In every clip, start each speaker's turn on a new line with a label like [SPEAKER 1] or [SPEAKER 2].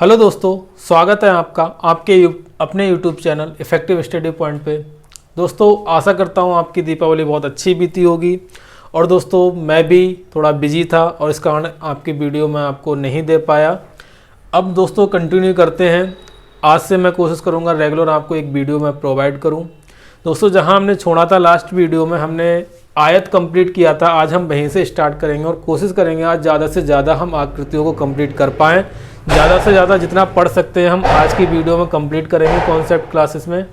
[SPEAKER 1] Hello दोस्तों, स्वागत है आपका आपके अपने YouTube channel effective study point पे। दोस्तों आशा करता हूँ आपकी दीपावली बहुत अच्छी बीती होगी। और दोस्तों मैं भी थोड़ा बिजी था और इस कारण आपकी वीडियो मैं आपको नहीं दे पाया। अब दोस्तों कंटिन्यू करते हैं। आज से मैं कोशिश करूँगा रेगुलर आपको एक वीडियो मैं प्रोवाइड करूँ। दोस्तों जहाँ हमने छोड़ा था लास्ट वीडियो में हमने आयत कंप्लीट किया था, आज हम वहीं से स्टार्ट करेंगे और कोशिश करेंगे आज ज़्यादा से ज़्यादा हम आकृतियों को कंप्लीट कर पाएँ। ज़्यादा से ज़्यादा जितना पढ़ सकते हैं हम आज की वीडियो में कंप्लीट करेंगे कॉन्सेप्ट क्लासेस में।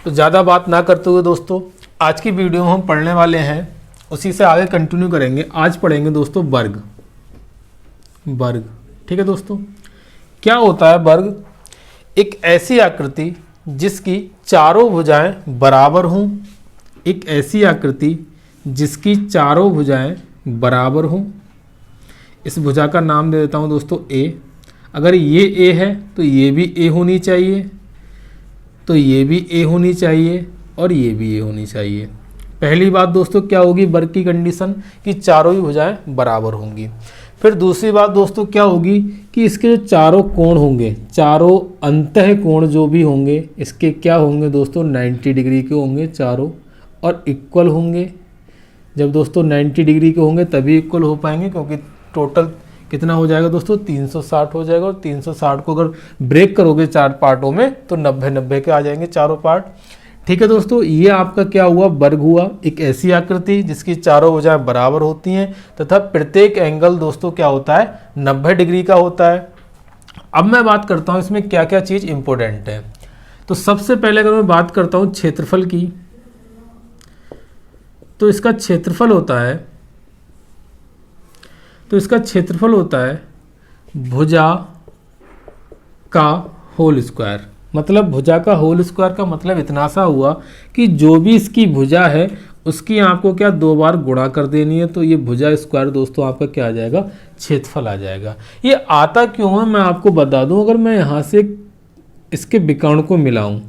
[SPEAKER 1] तो ज़्यादा बात ना करते हुए दोस्तों आज की वीडियो हम पढ़ने वाले हैं, उसी से आगे कंटिन्यू करेंगे। आज पढ़ेंगे दोस्तों वर्ग। ठीक है दोस्तों, क्या होता है वर्ग? एक ऐसी आकृति जिसकी चारों भुजाएं बराबर हों। एक ऐसी आकृति जिसकी चारों भुजाएं बराबर हों। इस भुजा का नाम दे देता हूं दोस्तों ए। अगर ये ए है तो ये भी ए होनी चाहिए, तो ये भी ए होनी चाहिए और ये भी ए होनी चाहिए। पहली बात दोस्तों क्या होगी वर्ग की कंडीशन कि चारों ही भुजाएं बराबर होंगी। फिर दूसरी बात दोस्तों क्या होगी कि इसके जो चारों कोण होंगे, चारों अंतः कोण जो भी होंगे इसके क्या होंगे दोस्तों 90 डिग्री के होंगे चारों और इक्वल होंगे। जब दोस्तों 90 डिग्री के होंगे तभी इक्वल हो पाएंगे, क्योंकि टोटल कितना हो जाएगा दोस्तों 360 हो जाएगा। और 360 को अगर ब्रेक करोगे चार पार्टों में तो 90 के आ जाएंगे चारों पार्ट। ठीक है दोस्तों, ये आपका क्या हुआ वर्ग हुआ। एक ऐसी आकृति जिसकी चारों भुजाएं बराबर होती हैं तथा प्रत्येक एंगल दोस्तों क्या होता है 90 डिग्री का होता है। अब मैं बात करता हूँ इसमें क्या क्या चीज़ इंपॉर्टेंट है। तो सबसे पहले अगर मैं बात करता हूँ क्षेत्रफल की, तो इसका क्षेत्रफल होता है भुजा का होल स्क्वायर। मतलब भुजा का होल स्क्वायर का मतलब इतना सा हुआ कि जो भी इसकी भुजा है उसकी आपको क्या 2 बार गुणा कर देनी है, तो ये भुजा स्क्वायर दोस्तों आपका क्या आ जाएगा क्षेत्रफल आ जाएगा। ये आता क्यों है मैं आपको बता दूं। अगर मैं यहाँ से इसके विकर्ण को मिलाऊं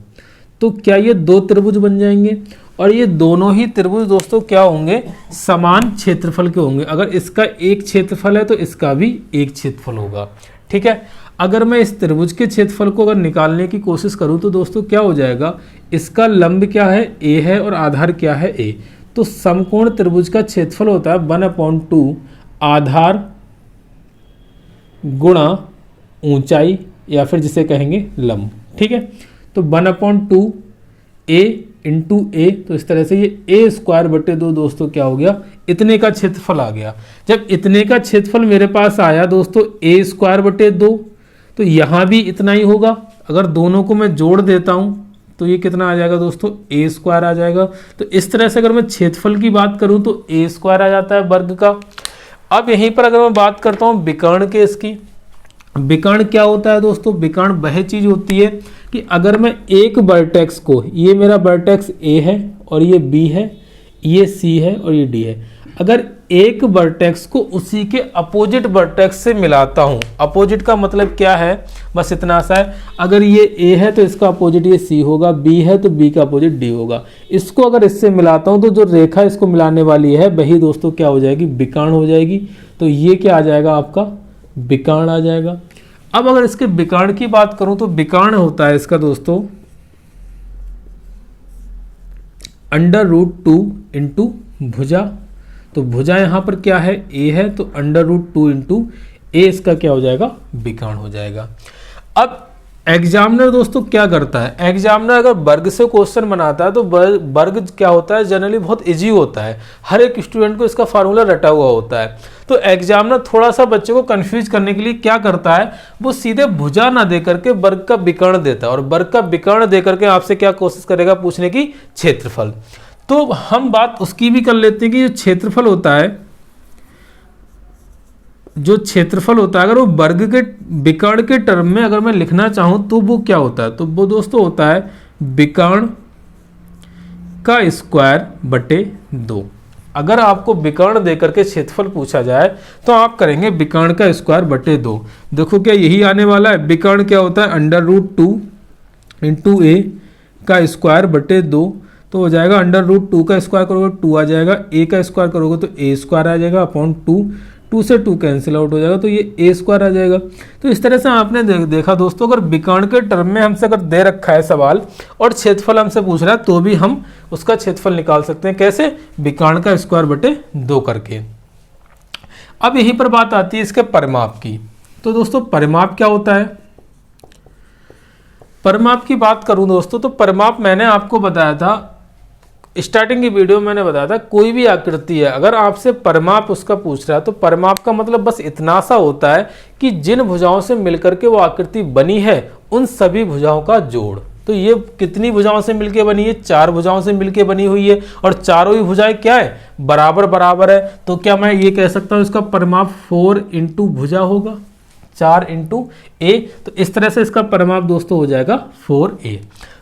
[SPEAKER 1] तो क्या ये 2 त्रिभुज बन जाएंगे और ये दोनों ही त्रिभुज दोस्तों क्या होंगे समान क्षेत्रफल के होंगे। अगर इसका एक क्षेत्रफल है तो इसका भी एक क्षेत्रफल होगा। ठीक है, अगर मैं इस त्रिभुज के क्षेत्रफल को अगर निकालने की कोशिश करूं तो दोस्तों क्या हो जाएगा, इसका लंब क्या है a है और आधार क्या है a। तो समकोण त्रिभुज का क्षेत्रफल होता है 1/2 आधार गुणा ऊंचाई या फिर जिसे कहेंगे लंब। ठीक है, तो 1/2 a इंटू ए, तो इस तरह से ये a²/2 दोस्तों क्या हो गया इतने का क्षेत्रफल आ गया। जब इतने का क्षेत्रफल मेरे पास आया दोस्तों a²/2 तो यहाँ भी इतना ही होगा। अगर दोनों को मैं जोड़ देता हूँ तो ये कितना आ जाएगा दोस्तों a² आ जाएगा। तो इस तरह से अगर मैं क्षेत्रफल की बात करूँ तो a² आ जाता है वर्ग का। अब यहीं पर अगर मैं बात करता हूँ विकर्ण के, इसकी विकर्ण क्या होता है दोस्तों? विकर्ण वह चीज होती है कि अगर मैं एक वर्टेक्स को, ये मेरा वर्टेक्स A है और ये B है, ये C है और ये D है, अगर एक वर्टेक्स को उसी के अपोजिट वर्टेक्स से मिलाता हूं। अपोजिट का मतलब क्या है, बस इतना सा है, अगर ये A है तो इसका अपोजिट ये C होगा, B है तो B का अपोजिट D होगा। इसको अगर इससे मिलाता हूं तो जो रेखा इसको मिलाने वाली है वही दोस्तों क्या हो जाएगी विकर्ण हो जाएगी। तो ये क्या आ जाएगा आपका विकर्ण आ जाएगा। अब अगर इसके विकर्ण की बात करूं तो विकर्ण होता है इसका दोस्तों √2 इंटू भुजा। तो भुजा यहां पर क्या है a है, तो √2 इंटू ए इसका क्या हो जाएगा विकर्ण हो जाएगा। अब एग्जामिनर दोस्तों क्या करता है, एग्जामिनर अगर वर्ग से क्वेश्चन बनाता है तो वर्ग क्या होता है जनरली बहुत इजी होता है, हर एक स्टूडेंट को इसका फार्मूला रटा हुआ होता है। तो एग्जामिनर थोड़ा सा बच्चे को कंफ्यूज करने के लिए क्या करता है, वो सीधे भुजा ना दे करके वर्ग का विकर्ण देता है और वर्ग का विकर्ण दे करके आपसे क्या कोशिश करेगा पूछने की क्षेत्रफल। तो हम बात उसकी भी कर लेते हैं कि जो क्षेत्रफल होता है अगर वो वर्ग के विकर्ण के टर्म में अगर मैं लिखना चाहूं तो वो क्या होता है, तो वो दोस्तों होता है विकर्ण का स्क्वायर बटे 2। अगर आपको विकर्ण देकर के क्षेत्रफल पूछा जाए तो आप करेंगे विकर्ण का स्क्वायर बटे 2। देखो क्या यही आने वाला है, विकर्ण क्या होता है √2 इंटू ए का स्क्वायर बटे 2, तो हो जाएगा √2 का स्क्वायर करोगे 2 आ जाएगा, a का स्क्वायर करोगे तो a² आ जाएगा अपॉन 2। 2 से 2 कैंसिल आउट हो जाएगा, तो ये ए स्क्वायर आ जाएगा। तो इस तरह से आपने देखा दोस्तों, अगर विकर्ण के टर्म में हमसे अगर दे रखा है सवाल और क्षेत्रफल हमसे पूछ रहा है तो भी हम उसका क्षेत्रफल निकाल सकते हैं। कैसे? विकर्ण का स्क्वायर बटे 2 करके। अब यहीं पर बात आती है इसके परिमाप की। तो दोस्तों परिमाप क्या होता है? परिमाप की बात करूं दोस्तों, तो परिमाप मैंने आपको बताया था, स्टार्टिंग की वीडियो में मैंने बताया था, कोई भी आकृति है अगर आपसे परिमाप उसका पूछ रहा है तो परिमाप का मतलब बस इतना सा होता है कि जिन भुजाओं से मिलकर के वो आकृति बनी है उन सभी भुजाओं का जोड़। तो ये कितनी भुजाओं से मिलकर बनी है? 4 भुजाओं से मिलकर बनी हुई है और चारों ही भुजाएं क्या है? बराबर बराबर है। तो क्या मैं ये कह सकता हूं इसका परिमाप 4 इंटू भुजा होगा, 4 इंटू ए। तो इस तरह से इसका परिमाप दोस्तों हो जाएगा 4a।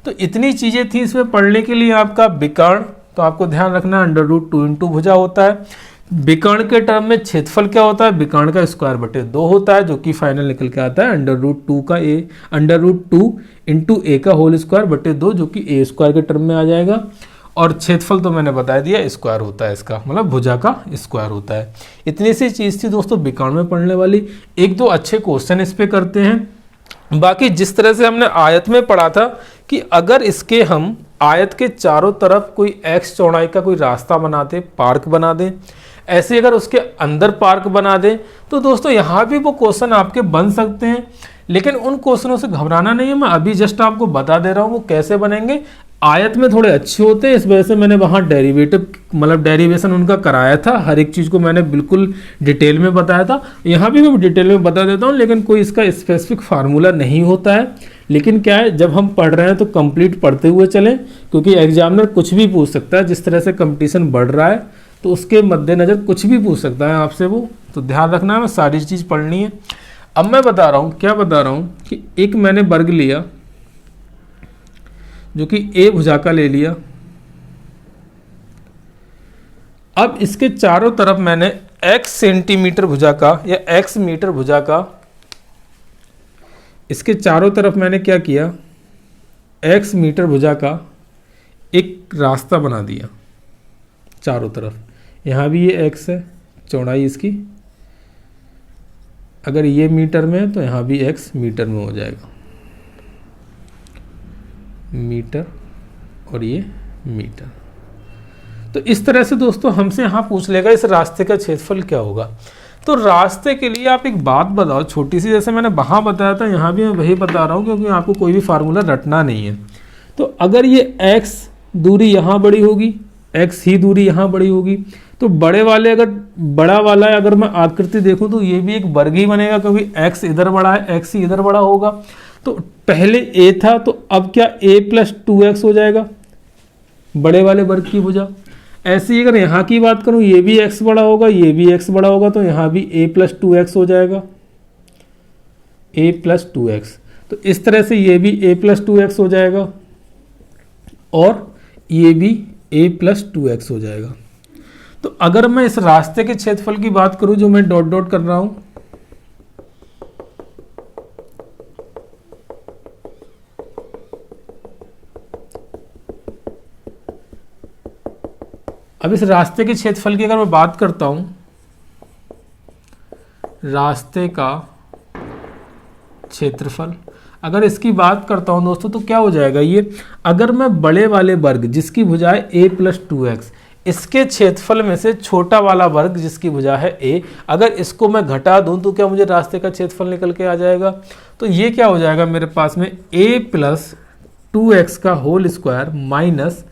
[SPEAKER 1] तो इतनी चीजें थी इसमें पढ़ने के लिए। आपका विकर्ण, तो आपको ध्यान रखना √2 इंटू भुजा होता है। विकर्ण के टर्म में क्षेत्रफल क्या होता है? विकर्ण का स्क्वायर बटे 2 होता है, जो कि फाइनल निकल के आता है √2 का ए, √2 इंटू ए का होल स्क्वायर बटे 2, जो कि ए स्क्वायर के टर्म में आ जाएगा। और क्षेत्रफल तो मैंने बता दिया स्क्वायर होता है इसका, मतलब भुजा का स्क्वायर होता है। इतनी सी चीज़ थी दोस्तों विकर्ण में पढ़ने वाली। 1-2 अच्छे क्वेश्चन इस पे करते हैं। बाकी जिस तरह से हमने आयत में पढ़ा था कि अगर इसके हम आयत के चारों तरफ कोई x चौड़ाई का कोई रास्ता बना दें, पार्क बना दें, ऐसे अगर उसके अंदर पार्क बना दें, तो दोस्तों यहाँ भी वो क्वेश्चन आपके बन सकते हैं। लेकिन उन क्वेश्चनों से घबराना नहीं है, मैं अभी जस्ट आपको बता दे रहा हूँ वो कैसे बनेंगे। आयत में थोड़े अच्छे होते हैं, इस वजह से मैंने वहाँ डेरिवेटिव मतलब डेरिवेशन उनका कराया था, हर एक चीज़ को मैंने बिल्कुल डिटेल में बताया था। यहाँ भी मैं डिटेल में बता देता हूँ, लेकिन कोई इसका स्पेसिफिक फार्मूला नहीं होता है। लेकिन क्या है, जब हम पढ़ रहे हैं तो कंप्लीट पढ़ते हुए चलें, क्योंकि एग्जामिनर कुछ भी पूछ सकता है। जिस तरह से कंपटीशन बढ़ रहा है तो उसके मद्देनज़र कुछ भी पूछ सकता है आपसे वो, तो ध्यान रखना है, मैं सारी चीज़ पढ़नी है। अब मैं बता रहा हूँ, क्या बता रहा हूँ कि एक मैंने वर्ग लिया जो कि ए भुजा का ले लिया। अब इसके चारों तरफ मैंने x सेंटीमीटर भुजा का या x मीटर भुजा का, इसके चारों तरफ मैंने क्या किया, x मीटर भुजा का एक रास्ता बना दिया चारों तरफ। यहाँ भी ये x है, चौड़ाई इसकी, अगर ये मीटर में है तो यहाँ भी x मीटर में हो जाएगा, मीटर और ये मीटर। तो इस तरह से दोस्तों हमसे यहाँ पूछ लेगा इस रास्ते का क्षेत्रफल क्या होगा। तो रास्ते के लिए आप एक बात बताओ छोटी सी, जैसे मैंने वहाँ बताया था यहाँ भी मैं वही बता रहा हूँ, क्योंकि आपको कोई भी फार्मूला रटना नहीं है। तो अगर ये x दूरी यहाँ बड़ी होगी, x ही दूरी यहाँ बड़ी होगी, तो बड़े वाले अगर बड़ा वाला अगर मैं आकृति देखूँ तो ये भी एक वर्ग ही बनेगा, क्योंकि x इधर बड़ा है, x ही इधर बड़ा होगा। तो पहले a था तो अब क्या a + 2x हो जाएगा, बड़े वाले वर्ग की भुजा। ऐसे ही अगर यहाँ की बात करूँ, ये भी x बड़ा होगा, ये भी x बड़ा होगा, तो यहाँ भी a + 2x हो जाएगा, a + 2x। तो इस तरह से ये भी a + 2x हो जाएगा और ये भी a + 2x हो जाएगा। तो अगर मैं इस रास्ते के क्षेत्रफल की बात करूं, जो मैं डॉट डॉट कर रहा हूं, अब इस रास्ते के क्षेत्रफल की अगर मैं बात करता हूं, रास्ते का क्षेत्रफल अगर इसकी बात करता हूं दोस्तों, तो क्या हो जाएगा ये, अगर मैं बड़े वाले वर्ग जिसकी भुजा है a + 2x, इसके क्षेत्रफल में से छोटा वाला वर्ग जिसकी भुजा है a, अगर इसको मैं घटा दूं तो क्या मुझे रास्ते का क्षेत्रफल निकल के आ जाएगा। तो ये क्या हो जाएगा मेरे पास में, a + 2x का whole square minus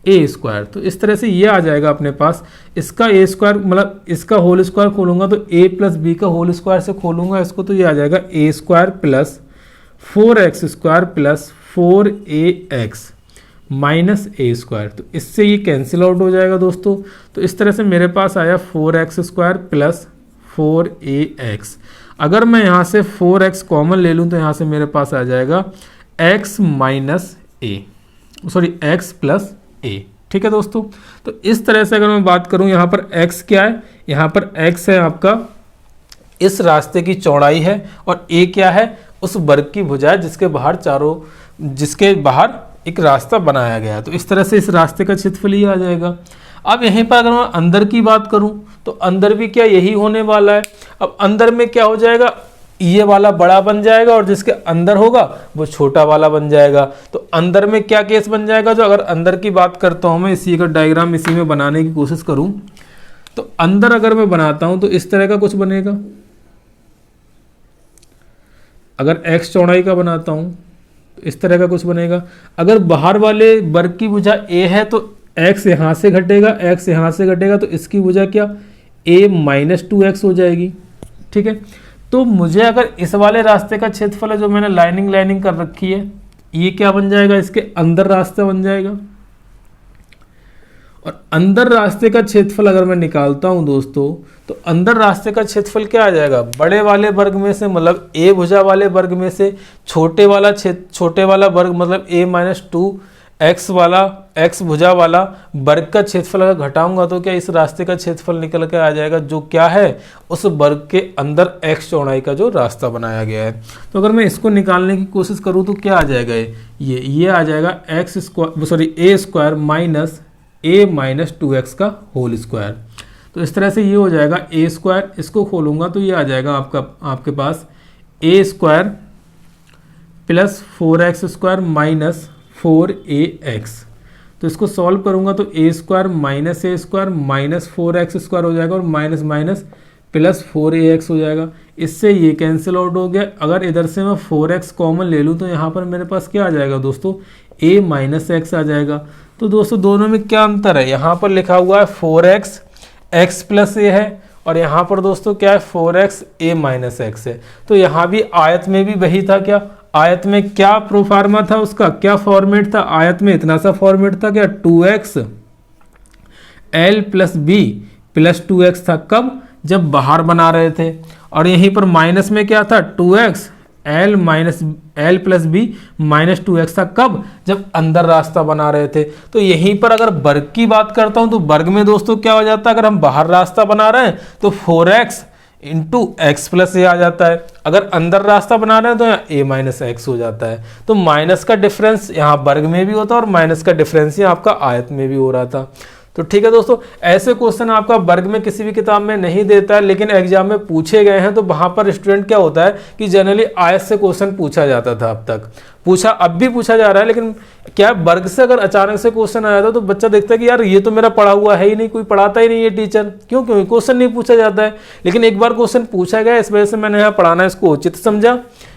[SPEAKER 1] a square. तो इस तरह से ये आ जाएगा अपने पास, इसका a स्क्वायर मतलब इसका होल स्क्वायर खोलूंगा तो a + b का होल स्क्वायर से खोलूंगा इसको, तो ये आ जाएगा a square + 4x square + 4ax minus a square. तो इससे ये कैंसिल आउट हो जाएगा दोस्तों। तो इस तरह से मेरे पास आया 4x स्क्वायर + 4ax। अगर मैं यहाँ से 4x कॉमन ले लूँ तो यहाँ से मेरे पास आ जाएगा x + a। ठीक है दोस्तों। तो इस तरह से अगर मैं बात करूँ, यहाँ पर x क्या है, यहाँ पर x है आपका इस रास्ते की चौड़ाई है, और a क्या है, उस वर्ग की भुजा है जिसके बाहर एक रास्ता बनाया गया है। तो इस तरह से इस रास्ते का क्षेत्रफल ही आ जाएगा। अब यहीं पर अगर मैं अंदर की बात करूं तो अंदर भी क्या यही होने वाला है। अब अंदर में क्या हो जाएगा, ये वाला बड़ा बन जाएगा और जिसके अंदर होगा वो छोटा वाला बन जाएगा। तो अंदर में क्या केस बन जाएगा, जो अगर अंदर की बात करता हूं मैं, इसी का डायग्राम इसी में बनाने की कोशिश करूं तो अंदर अगर मैं बनाता हूं तो इस तरह का कुछ बनेगा। अगर x चौड़ाई का बनाता हूं तो इस तरह का कुछ बनेगा। अगर बाहर वाले वर्ग की भुजा a है तो x यहाँ से घटेगा, x यहाँ से घटेगा, तो इसकी भुजा क्या a माइनस 2x हो जाएगी। ठीक है, तो मुझे अगर इस वाले रास्ते का क्षेत्रफल है जो मैंने लाइनिंग कर रखी है, ये क्या बन जाएगा, इसके अंदर रास्ता बन जाएगा। और अंदर रास्ते का क्षेत्रफल अगर मैं निकालता हूं दोस्तों, तो अंदर रास्ते का क्षेत्रफल क्या आ जाएगा, बड़े वाले वर्ग में से मतलब a भुजा वाले वर्ग में से छोटे वाला वर्ग मतलब a माइनस 2x वाला x भुजा वाला वर्ग का क्षेत्रफल अगर घटाऊंगा तो क्या इस रास्ते का क्षेत्रफल निकल के आ जाएगा, जो क्या है उस वर्ग के अंदर x चौड़ाई का जो रास्ता बनाया गया है। तो अगर मैं इसको निकालने की कोशिश करूं तो क्या आ जाएगा, ये आ जाएगा a square minus a minus 2x का होल स्क्वायर। तो इस तरह से ये हो जाएगा a स्क्वायर, इसको खोलूंगा तो ये आ जाएगा आपके पास a square plus 4x square minus 4ax। तो इसको सॉल्व करूंगा तो a square minus a square minus 4x square हो जाएगा और माइनस माइनस प्लस 4ax हो जाएगा। इससे ये कैंसिल आउट हो गया। अगर इधर से मैं 4x कॉमन ले लूँ तो यहाँ पर मेरे पास क्या आ जाएगा दोस्तों, a माइनस एक्स आ जाएगा। तो दोस्तों दोनों में क्या अंतर है, यहाँ पर लिखा हुआ है 4x x प्लस ए है और यहाँ पर दोस्तों क्या है 4x a माइनस एक्स है। तो यहाँ भी आयत में भी वही था, क्या आयत में क्या प्रोफार्मा था, उसका क्या फॉर्मेट था, आयत में इतना सा फॉर्मेट था क्या 2x l plus B plus 2x था। कब, जब बाहर बना रहे थे। और यहीं पर माइनस में क्या था 2x l plus B minus 2x था। कब, जब अंदर रास्ता बना रहे थे। तो यहीं पर अगर वर्ग की बात करता हूं तो वर्ग में दोस्तों क्या हो जाता है, अगर हम बाहर रास्ता बना रहे हैं तो 4x इंटू एक्स प्लस ए आ जाता है। अगर अंदर रास्ता बना रहे हैं तो यहाँ a माइनस एक्स हो जाता है। तो माइनस का डिफरेंस यहाँ वर्ग में भी होता है और माइनस का डिफरेंस यहाँ आपका आयत में भी हो रहा था। तो ठीक है दोस्तों, ऐसे क्वेश्चन आपका वर्ग में किसी भी किताब में नहीं देता है, लेकिन एग्जाम में पूछे गए हैं। तो वहां पर स्टूडेंट क्या होता है कि जनरली आयत से क्वेश्चन पूछा जाता था, अब तक पूछा, अब भी पूछा जा रहा है। लेकिन क्या वर्ग से अगर अचानक से क्वेश्चन आ जाता है तो बच्चा देखता है कि यार ये तो मेरा पढ़ा हुआ है ही नहीं, कोई पढ़ाता ही नहीं है टीचर, क्यों क्वेश्चन नहीं पूछा जाता है। लेकिन एक बार क्वेश्चन पूछा गया, इस वजह से मैंने यहाँ पढ़ाना इसको उचित समझा,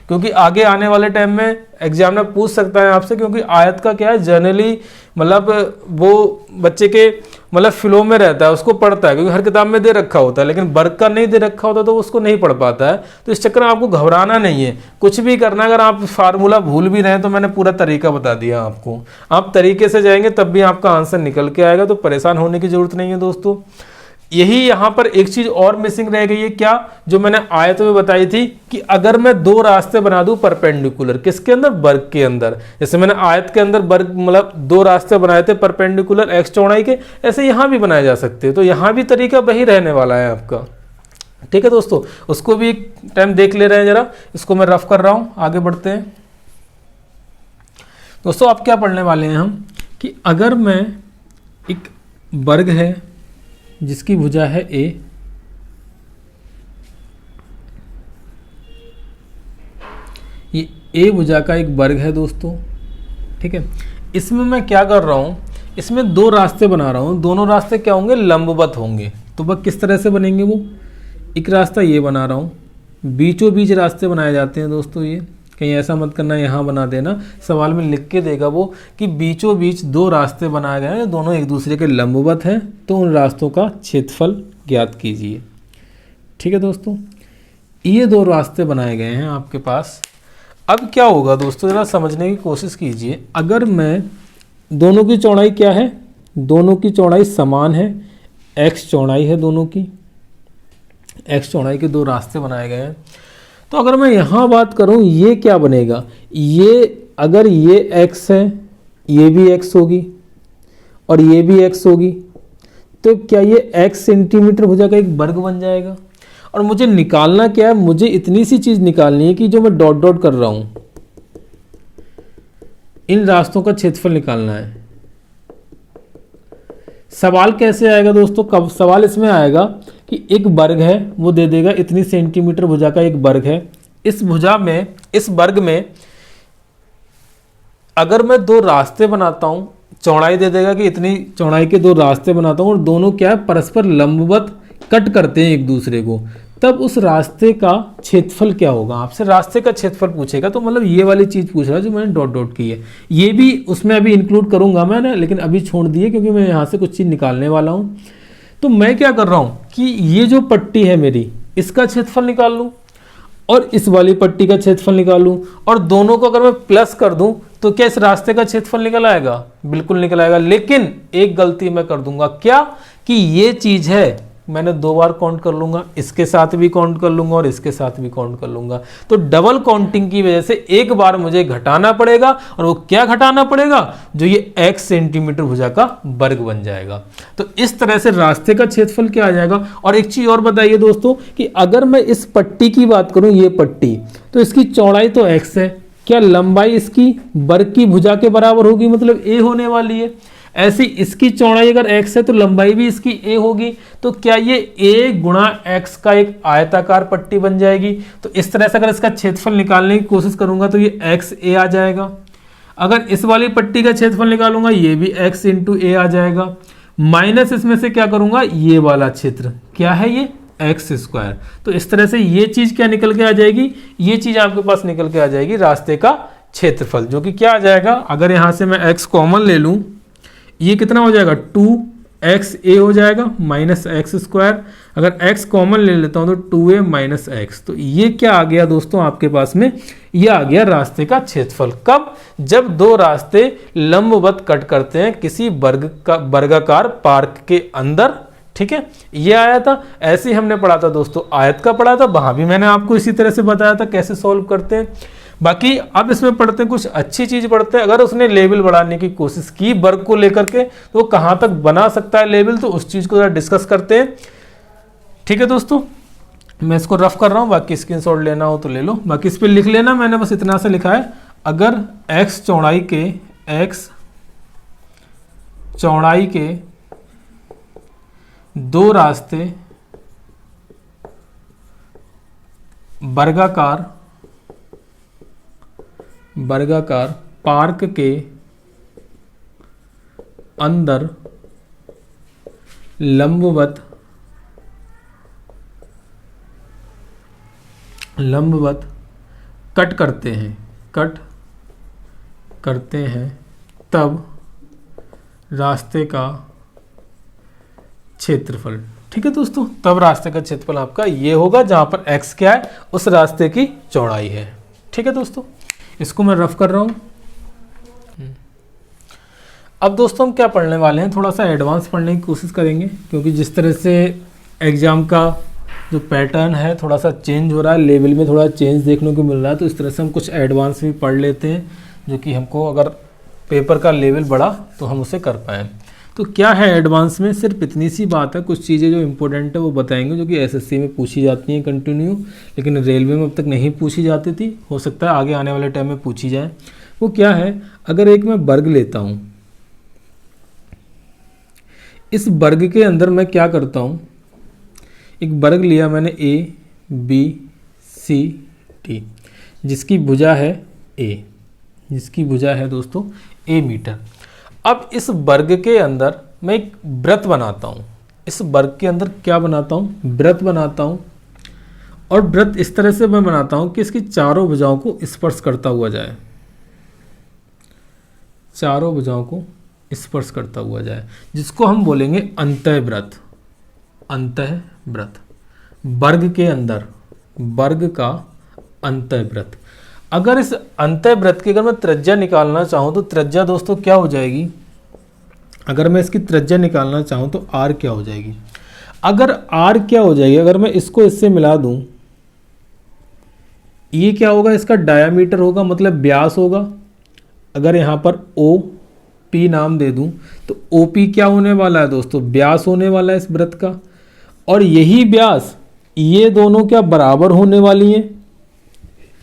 [SPEAKER 1] क्योंकि आगे आने वाले टाइम में एग्जामिनर पूछ सकता है आपसे। क्योंकि आयत का क्या है जनरली मतलब वो बच्चे के मतलब फ्लो में रहता है, उसको पढ़ता है, क्योंकि हर किताब में दे रखा होता है। लेकिन वर्ग का नहीं दे रखा होता तो उसको नहीं पढ़ पाता है। तो इस चक्कर में आपको घबराना नहीं है, कुछ भी करना। अगर आप फार्मूला भूल भी रहे हैं तो मैंने पूरा तरीका बता दिया आपको, आप तरीके से जाएंगे तब भी आपका आंसर निकल के आएगा। तो परेशान होने की जरूरत नहीं है दोस्तों। यही यहाँ पर एक चीज और मिसिंग रह गई है, क्या, जो मैंने आयत में बताई थी कि अगर मैं दो रास्ते बना दूं परपेंडिकुलर, किसके अंदर, वर्ग के अंदर। जैसे मैंने आयत के अंदर वर्ग मतलब दो रास्ते बनाए थे परपेंडिकुलर एक्स चौड़ाई के, ऐसे यहाँ भी बनाए जा सकते हैं। तो यहाँ भी तरीका वही रहने वाला है आपका। ठीक है दोस्तों, उसको भी एक टाइम देख ले रहे हैं जरा, इसको मैं रफ कर रहा हूँ, आगे बढ़ते हैं दोस्तों। आप क्या पढ़ने वाले हैं हम, कि अगर मैं एक वर्ग है जिसकी भुजा है a, ये a भुजा का एक वर्ग है दोस्तों। ठीक है, इसमें मैं क्या कर रहा हूं, इसमें दो रास्ते बना रहा हूं, दोनों रास्ते क्या होंगे, लंबवत होंगे। तो वह किस तरह से बनेंगे, वो एक रास्ता ये बना रहा हूं, बीचों बीच रास्ते बनाए जाते हैं दोस्तों। ये कहीं ऐसा मत करना यहाँ बना देना, सवाल में लिख के देगा वो कि बीचों बीच दो रास्ते बनाए गए हैं, दोनों एक दूसरे के लंबवत हैं, तो उन रास्तों का क्षेत्रफल ज्ञात कीजिए। ठीक है दोस्तों, ये दो रास्ते बनाए गए हैं आपके पास। अब क्या होगा दोस्तों, जरा समझने की कोशिश कीजिए। अगर मैं, दोनों की चौड़ाई क्या है, दोनों की चौड़ाई समान है, एक्स चौड़ाई है दोनों की, एक्स चौड़ाई के दो रास्ते बनाए गए हैं। तो अगर मैं यहाँ बात करूँ, ये क्या बनेगा, ये अगर ये x है, ये भी x होगी और ये भी x होगी, तो क्या ये x सेंटीमीटर भुजा का एक वर्ग बन जाएगा। और मुझे निकालना क्या है, मुझे इतनी सी चीज़ निकालनी है कि जो मैं डॉट डॉट कर रहा हूँ, इन रास्तों का क्षेत्रफल निकालना है। सवाल कैसे आएगा दोस्तों, कब सवाल इसमें आएगा कि एक वर्ग है, वो दे देगा इतनी सेंटीमीटर भुजा का एक वर्ग है। इस भुजा में, इस वर्ग में अगर मैं दो रास्ते बनाता हूं, चौड़ाई दे देगा कि इतनी चौड़ाई के दो रास्ते बनाता हूं और दोनों क्या है, परस्पर लंबवत कट करते हैं एक दूसरे को, तब उस रास्ते का क्षेत्रफल क्या होगा। आपसे रास्ते का क्षेत्रफल पूछेगा, तो मतलब ये वाली चीज पूछ रहा है जो मैंने डॉट डॉट की है। ये भी उसमें अभी इंक्लूड करूंगा मैंने, लेकिन अभी छोड़ दिए क्योंकि मैं यहाँ से कुछ चीज निकालने वाला हूँ। तो मैं क्या कर रहा हूँ कि ये जो पट्टी है मेरी, इसका क्षेत्रफल निकाल लूँ और इस वाली पट्टी का क्षेत्रफल निकालूं, और दोनों को अगर मैं प्लस कर दूं तो क्या इस रास्ते का क्षेत्रफल निकल आएगा, बिल्कुल निकल आएगा। लेकिन एक गलती मैं कर दूंगा, क्या कि ये चीज है मैंने दो बार काउंट कर लूंगा, इसके साथ भी काउंट कर लूंगा और इसके साथ भी काउंट कर लूंगा। तो डबल काउंटिंग की वजह से एक बार मुझे घटाना पड़ेगा, और वो क्या घटाना पड़ेगा, जो ये x सेंटीमीटर भुजा का वर्ग बन जाएगा। तो इस तरह से रास्ते का क्षेत्रफल क्या आ जाएगा। और एक चीज और बताइए दोस्तों कि अगर मैं इस पट्टी की बात करूं, ये पट्टी, तो इसकी चौड़ाई तो x है, क्या लंबाई इसकी वर्ग की भुजा के बराबर होगी, मतलब a होने वाली है। ऐसी इसकी चौड़ाई अगर x है तो लंबाई भी इसकी a होगी, तो क्या ये a गुणा x का एक आयताकार पट्टी बन जाएगी। तो इस तरह से अगर इसका क्षेत्रफल निकालने की कोशिश करूंगा तो ये x a आ जाएगा। अगर इस वाली पट्टी का क्षेत्रफल निकालूंगा, ये भी x इंटू a आ जाएगा, माइनस इसमें से क्या करूंगा, ये वाला क्षेत्र क्या है, ये एक्स स्क्वायर। तो इस तरह से ये चीज क्या निकल के आ जाएगी, ये चीज आपके पास निकल के आ जाएगी रास्ते का क्षेत्रफल, जो कि क्या आ जाएगा, अगर यहां से मैं x कॉमन ले लूं, ये कितना हो जाएगा 2xa हो जाएगा माइनस एक्स स्क्वायर। अगर x कॉमन ले लेता हूं तो 2a माइनस एक्स। तो ये क्या आ गया दोस्तों आपके पास में, ये आ गया रास्ते का क्षेत्रफल। कब, जब दो रास्ते लंबवत कट करते हैं किसी वर्गाकार पार्क के अंदर। ठीक है, ये आया था। ऐसे ही हमने पढ़ा था दोस्तों, आयत का पढ़ा था, वहां भी मैंने आपको इसी तरह से बताया था कैसे सॉल्व करते हैं। बाकी अब इसमें पढ़ते हैं, कुछ अच्छी चीज पढ़ते हैं। अगर उसने लेवल बढ़ाने की कोशिश की वर्ग को लेकर के, तो कहां तक बना सकता है लेवल, तो उस चीज को जरा डिस्कस करते हैं। ठीक है दोस्तों, मैं इसको रफ कर रहा हूं, बाकी स्क्रीनशॉट लेना हो तो ले लो, बाकी इस पर लिख लेना। मैंने बस इतना सा लिखा है, अगर x चौड़ाई के दो रास्ते वर्गाकार पार्क के अंदर लंबवत कट करते हैं तब रास्ते का क्षेत्रफल। ठीक है दोस्तों, तब रास्ते का क्षेत्रफल आपका ये होगा जहां पर x क्या है, उस रास्ते की चौड़ाई है। ठीक है दोस्तों, इसको मैं रफ कर रहा हूं। अब दोस्तों हम क्या पढ़ने वाले हैं, थोड़ा सा एडवांस पढ़ने की कोशिश करेंगे, क्योंकि जिस तरह से एग्जाम का जो पैटर्न है थोड़ा सा चेंज हो रहा है, लेवल में थोड़ा चेंज देखने को मिल रहा है, तो इस तरह से हम कुछ एडवांस भी पढ़ लेते हैं, जो कि हमको अगर पेपर का लेवल बढ़ा तो हम उसे कर पाएँ। तो क्या है एडवांस में, सिर्फ इतनी सी बात है, कुछ चीज़ें जो इंपॉर्टेंट है वो बताएंगे, जो कि एसएससी में पूछी जाती हैं कंटिन्यू, लेकिन रेलवे में अब तक नहीं पूछी जाती थी, हो सकता है आगे आने वाले टाइम में पूछी जाए। वो क्या है, अगर एक मैं वर्ग लेता हूँ, इस वर्ग के अंदर मैं क्या करता हूँ, एक वर्ग लिया मैंने ABCD, जिसकी भुजा है दोस्तों a मीटर। अब इस वर्ग के अंदर मैं एक वृत्त बनाता हूं, इस वर्ग के अंदर क्या बनाता हूं, वृत्त बनाता हूं, और वृत्त इस तरह से मैं बनाता हूं कि इसकी चारों भुजाओं को स्पर्श करता हुआ जाए, चारों भुजाओं को स्पर्श करता हुआ जाए, जिसको हम बोलेंगे अंतःवृत्त। वर्ग के अंदर, वर्ग का अंतःवृत्त। अगर इस अंतःवृत्त की अगर मैं त्रिज्या निकालना चाहूँ तो त्रिज्या दोस्तों क्या हो जाएगी, अगर मैं इसकी त्रिज्या निकालना चाहूँ तो r क्या हो जाएगी। अगर r क्या हो जाएगी, अगर मैं इसको इससे मिला दूं, ये क्या होगा, इसका डायामीटर होगा, मतलब व्यास होगा। अगर यहाँ पर OP नाम दे दूं तो OP क्या होने वाला है दोस्तों, व्यास होने वाला है इस वृत्त का। और यही व्यास, ये दोनों क्या बराबर होने वाली हैं,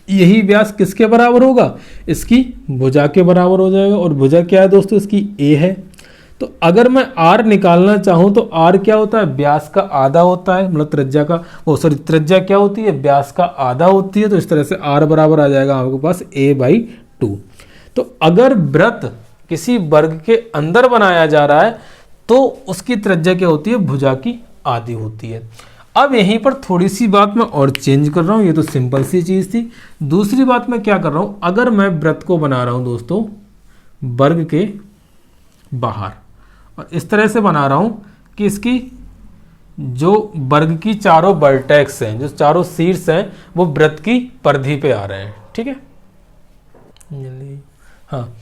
[SPEAKER 1] यही व्यास किसके बराबर होगा, इसकी भुजा के बराबर हो जाएगा। और भुजा क्या है दोस्तों, इसकी a है। तो अगर मैं r निकालना चाहूँ तो r क्या होता है, व्यास का आधा होता है, मतलब त्रिज्या का त्रिज्या क्या होती है, व्यास का आधा होती है। तो इस तरह से r बराबर आ जाएगा आपके पास a/2। तो अगर वृत्त किसी वर्ग के अंदर बनाया जा रहा है तो उसकी त्रिज्या क्या होती है, भुजा की आधी होती है। अब यहीं पर थोड़ी सी बात मैं और चेंज कर रहा हूँ, ये तो सिंपल सी चीज़ थी। दूसरी बात मैं क्या कर रहा हूँ, अगर मैं वृत्त को बना रहा हूँ दोस्तों वर्ग के बाहर, और इस तरह से बना रहा हूँ कि इसकी जो वर्ग की चारों वर्टेक्स हैं, जो चारों शीर्ष हैं, वो वृत्त की परिधि पे आ रहे हैं, ठीक है। हाँ,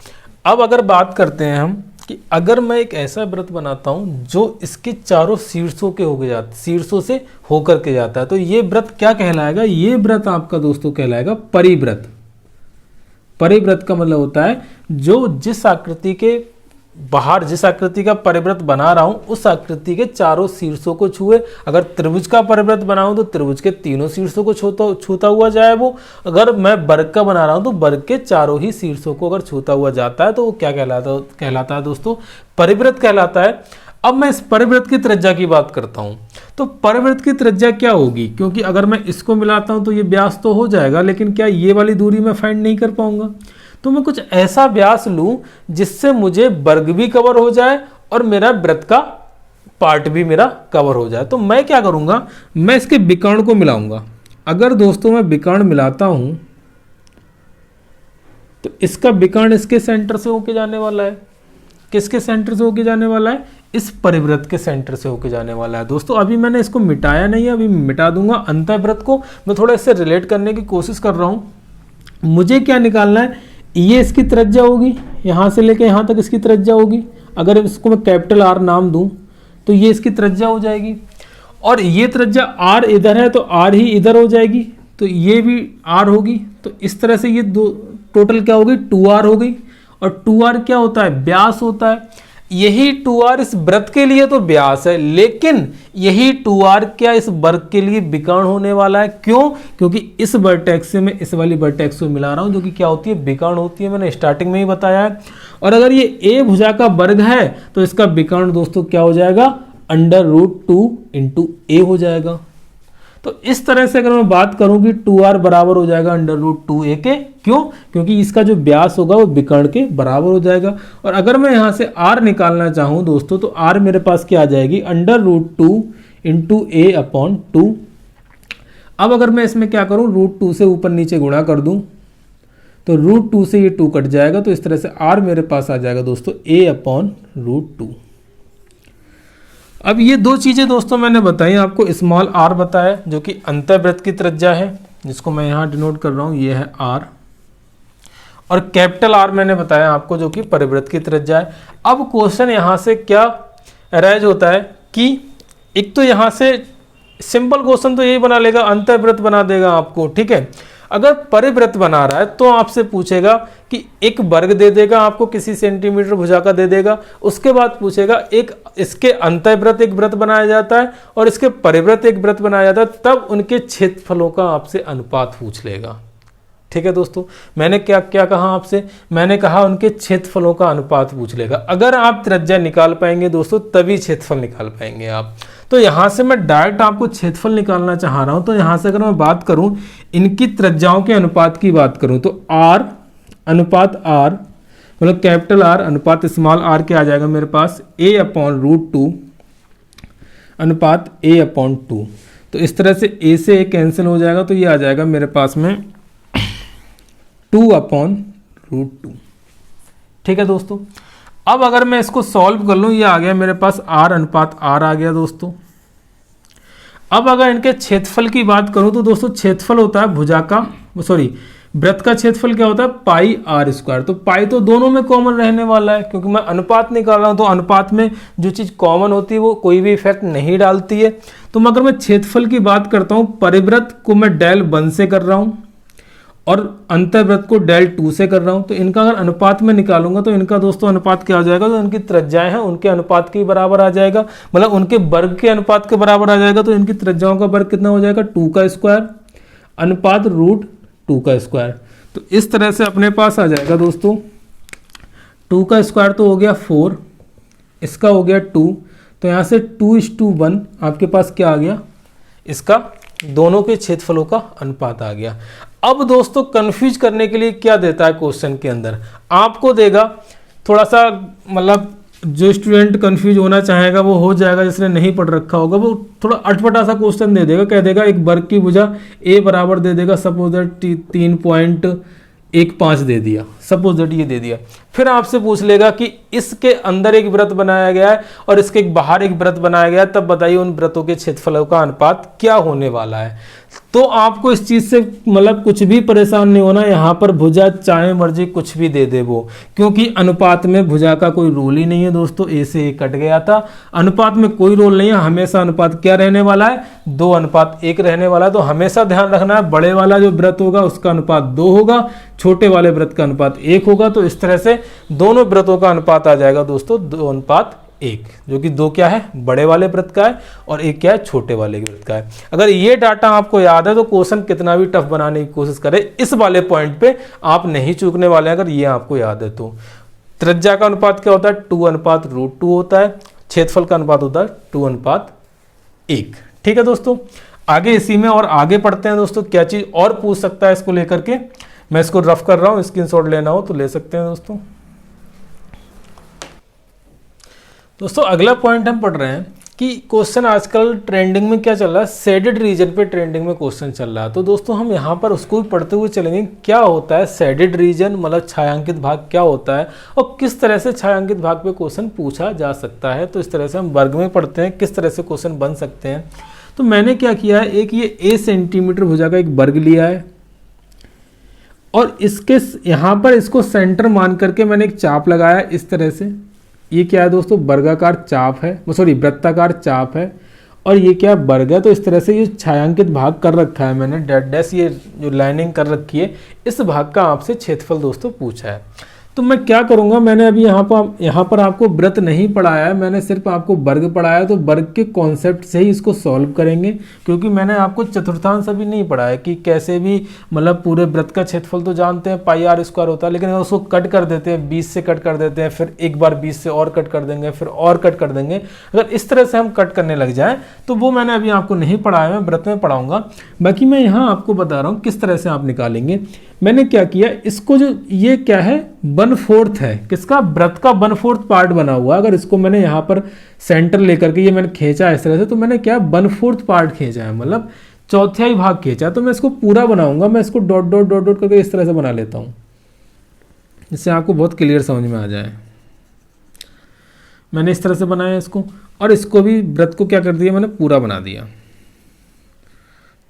[SPEAKER 1] अब अगर बात करते हैं हम कि अगर मैं एक ऐसा वृत्त बनाता हूं जो इसके चारों शीर्षों के होके जाता, शीर्षों से होकर के जाता है, तो ये वृत्त क्या कहलाएगा, ये वृत्त आपका दोस्तों कहलाएगा परिवृत्त। परिवृत्त का मतलब होता है जो जिस आकृति के बाहर, जिस आकृति का परिवृत्त बना रहा हूं उस आकृति के चारों शीर्षों को छुए। अगर त्रिभुज का परिवृत्त बनाऊं तो त्रिभुज के तीनों शीर्षों को छूता हुआ जाए वो। अगर मैं वर्ग का बना रहा हूं तो वर्ग के चारों ही शीर्षों को अगर छूता हुआ जाता है तो वो क्या कहलाता है दोस्तों, परिवृत्त कहलाता है। अब मैं इस परिवृत्त की त्रिज्या की बात करता हूं, तो परिवृत्त की त्रिज्या क्या होगी, क्योंकि अगर मैं इसको मिलाता हूं तो ये व्यास तो हो जाएगा, लेकिन क्या ये वाली दूरी मैं फाइंड नहीं कर पाऊंगा। तो मैं कुछ ऐसा व्यास लूं जिससे मुझे वर्ग भी कवर हो जाए और मेरा वृत्त का पार्ट भी मेरा कवर हो जाए। तो मैं क्या करूंगा, मैं इसके विकर्ण को मिलाऊंगा। अगर दोस्तों मैं विकर्ण मिलाता हूं तो इसका विकर्ण इसके सेंटर से होके जाने वाला है। किसके सेंटर से होके जाने वाला है, इस परिवृत्त के सेंटर से होके जाने वाला है। दोस्तों अभी मैंने इसको मिटाया नहीं है, अभी मिटा दूंगा। अंतःवृत्त को मैं थोड़ा इससे रिलेट करने की कोशिश कर रहा हूं। मुझे क्या निकालना है, ये इसकी त्रिज्या होगी, यहाँ से लेके यहाँ तक इसकी त्रिज्या होगी। अगर इसको मैं कैपिटल R नाम दूं तो ये इसकी त्रिज्या हो जाएगी, और ये त्रिज्या R इधर है तो R ही इधर हो जाएगी, तो ये भी R होगी। तो इस तरह से ये दो टोटल क्या होगी, 2R हो गई। और 2R क्या होता है, व्यास होता है। यही 2R इस वृत्त के लिए तो व्यास है, लेकिन यही 2R क्या इस वर्ग के लिए विकर्ण होने वाला है। क्यों, क्योंकि इस वर्टेक्स से मैं इस वाली वर्टेक्स को मिला रहा हूं जो कि क्या होती है, विकर्ण होती है। मैंने स्टार्टिंग में ही बताया है। और अगर ये A भुजा का वर्ग है तो इसका विकर्ण दोस्तों क्या हो जाएगा, √2 × A हो जाएगा। तो इस तरह से अगर मैं बात करूं कि 2R बराबर हो जाएगा √2A के, क्यों, क्योंकि इसका जो व्यास होगा वो विकर्ण के बराबर हो जाएगा। और अगर मैं यहां से R निकालना चाहूं दोस्तों तो R मेरे पास क्या आ जाएगी, √2 × A/2। अब अगर मैं इसमें क्या करूं, √2 से ऊपर नीचे गुणा कर दूं तो √2 से ये 2 कट जाएगा। तो इस तरह से R मेरे पास आ जाएगा दोस्तों A/√2। अब ये दो चीज़ें दोस्तों मैंने बताई आपको। स्मॉल r बताया जो कि अंतःवृत्त की त्रिज्या है, जिसको मैं यहाँ डिनोट कर रहा हूँ, ये है r। और कैपिटल R मैंने बताया आपको जो कि परिवृत्त की त्रिज्या है। अब क्वेश्चन यहाँ से क्या अराइज होता है कि एक तो यहाँ से सिंपल क्वेश्चन तो यही बना लेगा, अंतःवृत्त बना देगा आपको, ठीक है। अगर परिवृत्त बना रहा है तो आपसे पूछेगा कि एक वर्ग दे देगा आपको, किसी सेंटीमीटर भुजा का दे देगा। उसके बाद पूछेगा एक इसके अंतःवृत्त एक वृत्त बनाया जाता है और इसके परिवृत्त एक वृत्त बनाया जाता है, तब उनके क्षेत्रफलों का आपसे अनुपात पूछ लेगा। ठीक है दोस्तों, मैंने क्या क्या कहा आपसे, मैंने कहा उनके क्षेत्रफलों का अनुपात पूछ लेगा। अगर आप त्रिज्या निकाल पाएंगे दोस्तों तभी क्षेत्रफल निकाल पाएंगे आप। तो यहाँ से मैं डायरेक्ट आपको क्षेत्रफल निकालना चाह रहा हूँ। तो यहाँ से अगर मैं बात करूँ इनकी त्रिज्याओं के अनुपात की बात करूँ तो R अनुपात R मतलब कैपिटल R अनुपात स्मॉल r क्या आ जाएगा मेरे पास, A/√2 अनुपात A/2। तो इस तरह से A से A कैंसिल हो जाएगा, तो ये आ जाएगा मेरे पास में 2/√2। ठीक है दोस्तों, अब अगर मैं इसको सॉल्व कर लूँ, ये आ गया मेरे पास R अनुपात R आ गया दोस्तों। अब अगर इनके क्षेत्रफल की बात करूँ तो दोस्तों क्षेत्रफल होता है भुजा का, वृत्त का क्षेत्रफल क्या होता है, πr²। तो पाई तो दोनों में कॉमन रहने वाला है, क्योंकि मैं अनुपात निकाल रहा हूँ तो अनुपात में जो चीज़ कॉमन होती है वो कोई भी इफेक्ट नहीं डालती है। तो अगर मैं क्षेत्रफल की बात करता हूँ, परिवृत्त को मैं del1 से कर रहा हूँ और अंतःवृत्त को del2 से कर रहा हूँ, तो इनका अगर अनुपात में निकालूंगा तो इनका दोस्तों अनुपात क्या हो जाएगा, तो इनकी त्रिज्याएं हैं उनके अनुपात के बराबर आ जाएगा, मतलब उनके वर्ग के अनुपात के बराबर आ जाएगा। तो इनकी त्रिज्याओं का वर्ग कितना हो जाएगा, 2² अनुपात √2²। तो इस तरह से अपने पास आ जाएगा दोस्तों 2² तो हो गया 4 इसका हो गया 2, तो यहाँ से 2:1 आपके पास क्या आ गया, इसका दोनों के क्षेत्रफलों का अनुपात आ गया। अब दोस्तों कंफ्यूज करने के लिए क्या देता है क्वेश्चन के अंदर, आपको देगा थोड़ा सा, मतलब जो स्टूडेंट कंफ्यूज होना चाहेगा वो हो जाएगा, जिसने नहीं पढ़ रखा होगा वो थोड़ा अटपटा सा क्वेश्चन दे देगा, कह देगा एक वर्ग की भुजा ए बराबर दे देगा, सपोज दैट 3.15 दे दिया, सपोज दैट ये दे दिया। फिर आपसे पूछ लेगा कि इसके अंदर एक वृत्त बनाया गया है और इसके बाहर एक वृत्त बनाया गया है, तब बताइए उन वृत्तों के क्षेत्रफलों का अनुपात क्या होने वाला है। तो आपको इस चीज से मतलब कुछ भी परेशान नहीं होना, यहाँ पर भुजा चाहे मर्जी कुछ भी दे दे वो, क्योंकि अनुपात में भुजा का कोई रोल ही नहीं है दोस्तों, ए से ए कट गया था, अनुपात में कोई रोल नहीं है, हमेशा अनुपात क्या रहने वाला है, 2:1 रहने वाला है। तो हमेशा ध्यान रखना है बड़े वाला जो वृत्त होगा उसका अनुपात 2 होगा, छोटे वाले वृत्त का अनुपात 1 होगा। तो इस तरह से दोनों वृत्तों का अनुपात आ जाएगा दोस्तों 2:1, जो कि 2 क्या है, बड़े वाले वृत्त का है, और 1 क्या है, छोटे वाले वृत्त का है। अगर ये डाटा आपको याद है तो क्वेश्चन कितना भी टफ बनाने की कोशिश करे, इस वाले पॉइंट पे आप नहीं चूकने वाले हैं, अगर ये आपको याद है तो। त्रिज्या का अनुपात क्या होता है, 2:√2 होता है, क्षेत्रफल का अनुपात होता है 2:1। ठीक है दोस्तों, आगे इसी में और आगे पढ़ते हैं दोस्तों, क्या चीज और पूछ सकता है इसको लेकर के। मैं इसको रफ कर रहा हूं, स्क्रीनशॉट लेना हो तो ले सकते हैं दोस्तों। दोस्तों अगला पॉइंट हम पढ़ रहे हैं कि क्वेश्चन आजकल ट्रेंडिंग में क्या चल रहा है, शेडेड रीजन पे ट्रेंडिंग में क्वेश्चन चल रहा है। तो दोस्तों हम यहाँ पर उसको भी पढ़ते हुए चलेंगे, क्या होता है शेडेड रीजन, मतलब छायांकित भाग क्या होता है और किस तरह से छायांकित भाग पे क्वेश्चन पूछा जा सकता है। तो इस तरह से हम वर्ग में पढ़ते हैं किस तरह से क्वेश्चन बन सकते हैं। तो मैंने क्या किया है, एक ये ए सेंटीमीटर भुजा का एक वर्ग लिया है और इसके यहाँ पर इसको सेंटर मान करके मैंने एक चाप लगाया इस तरह से। ये क्या है दोस्तों, वर्गाकार चाप है, सॉरी वृत्ताकार चाप है, और ये क्या वर्ग है। तो इस तरह से ये छायांकित भाग कर रखा है मैंने, डैश डैश ये जो लाइनिंग कर रखी है, इस भाग का आपसे क्षेत्रफल दोस्तों पूछा है। तो मैं क्या करूंगा, मैंने अभी यहाँ पर आपको वृत्त नहीं पढ़ाया है, मैंने सिर्फ आपको वर्ग पढ़ाया है। तो वर्ग के कॉन्सेप्ट से ही इसको सॉल्व करेंगे, क्योंकि मैंने आपको चतुर्थांश अभी नहीं पढ़ाया कि कैसे भी मतलब पूरे वृत्त का क्षेत्रफल तो जानते हैं πr² होता है, लेकिन अगर उसको कट कर देते हैं, 20 से कट कर देते हैं, फिर एक बार 20 से और कट कर देंगे, फिर और कट कर देंगे, अगर इस तरह से हम कट करने लग जाए तो वो मैंने अभी आपको नहीं पढ़ाया, मैं वृत्त में पढ़ाऊंगा। बाकी मैं यहाँ आपको बता रहा हूँ किस तरह से आप निकालेंगे। मैंने क्या किया, इसको जो ये क्या है 1/4 है, किसका, वृत्त का 1/4 पार्ट बना हुआ। अगर इसको मैंने यहाँ पर सेंटर लेकर के ये मैंने खींचा इस तरह से, तो मैंने क्या 1/4 पार्ट खींचा है, मतलब चौथाई भाग खींचा। तो मैं इसको पूरा बनाऊंगा, मैं इसको डॉट डॉट डॉट डॉट करके इस तरह से बना लेता हूँ, जिससे आपको बहुत क्लियर समझ में आ जाए। मैंने इस तरह से बनाया इसको, और इसको भी वृत्त को क्या कर दिया, मैंने पूरा बना दिया।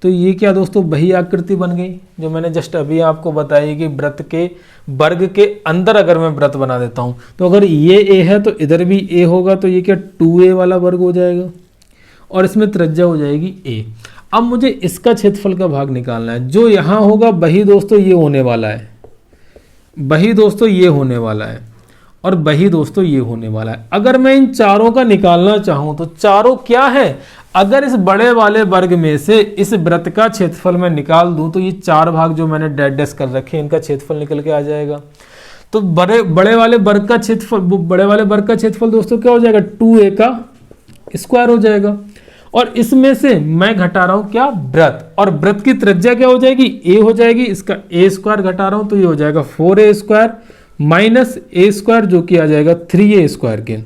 [SPEAKER 1] तो ये क्या दोस्तों, वही आकृति बन गई जो मैंने जस्ट अभी आपको बताई कि वृत्त के वर्ग के अंदर अगर मैं वृत्त बना देता हूं, तो अगर ये ए है तो इधर भी ए होगा, तो ये क्या 2a वाला वर्ग हो जाएगा, और इसमें त्रिज्या हो जाएगी a। अब मुझे इसका क्षेत्रफल का भाग निकालना है, जो यहां होगा वही दोस्तों ये होने वाला है, वही दोस्तों ये होने वाला है, और वही दोस्तों ये होने वाला है। अगर मैं इन चारों का निकालना चाहूं तो चारों क्या है, अगर इस बड़े वाले वर्ग में से इस वृत्त का क्षेत्रफल मैं निकाल दूं तो ये 4 भाग जो मैंने डैश डैश कर रखे हैं इनका क्षेत्रफल निकल के आ जाएगा। तो बड़े वाले वर्ग का क्षेत्रफल दोस्तों क्या हो जाएगा, 2a का स्क्वायर हो जाएगा। और इसमें से मैं घटा रहा हूं क्या, वृत्त, और वृत्त की त्रिज्या क्या हो जाएगी, a हो जाएगी, इसका a² घटा रहा हूं तो ये हो जाएगा 4a² माइनस a², जो कि आ जाएगा 3a² के।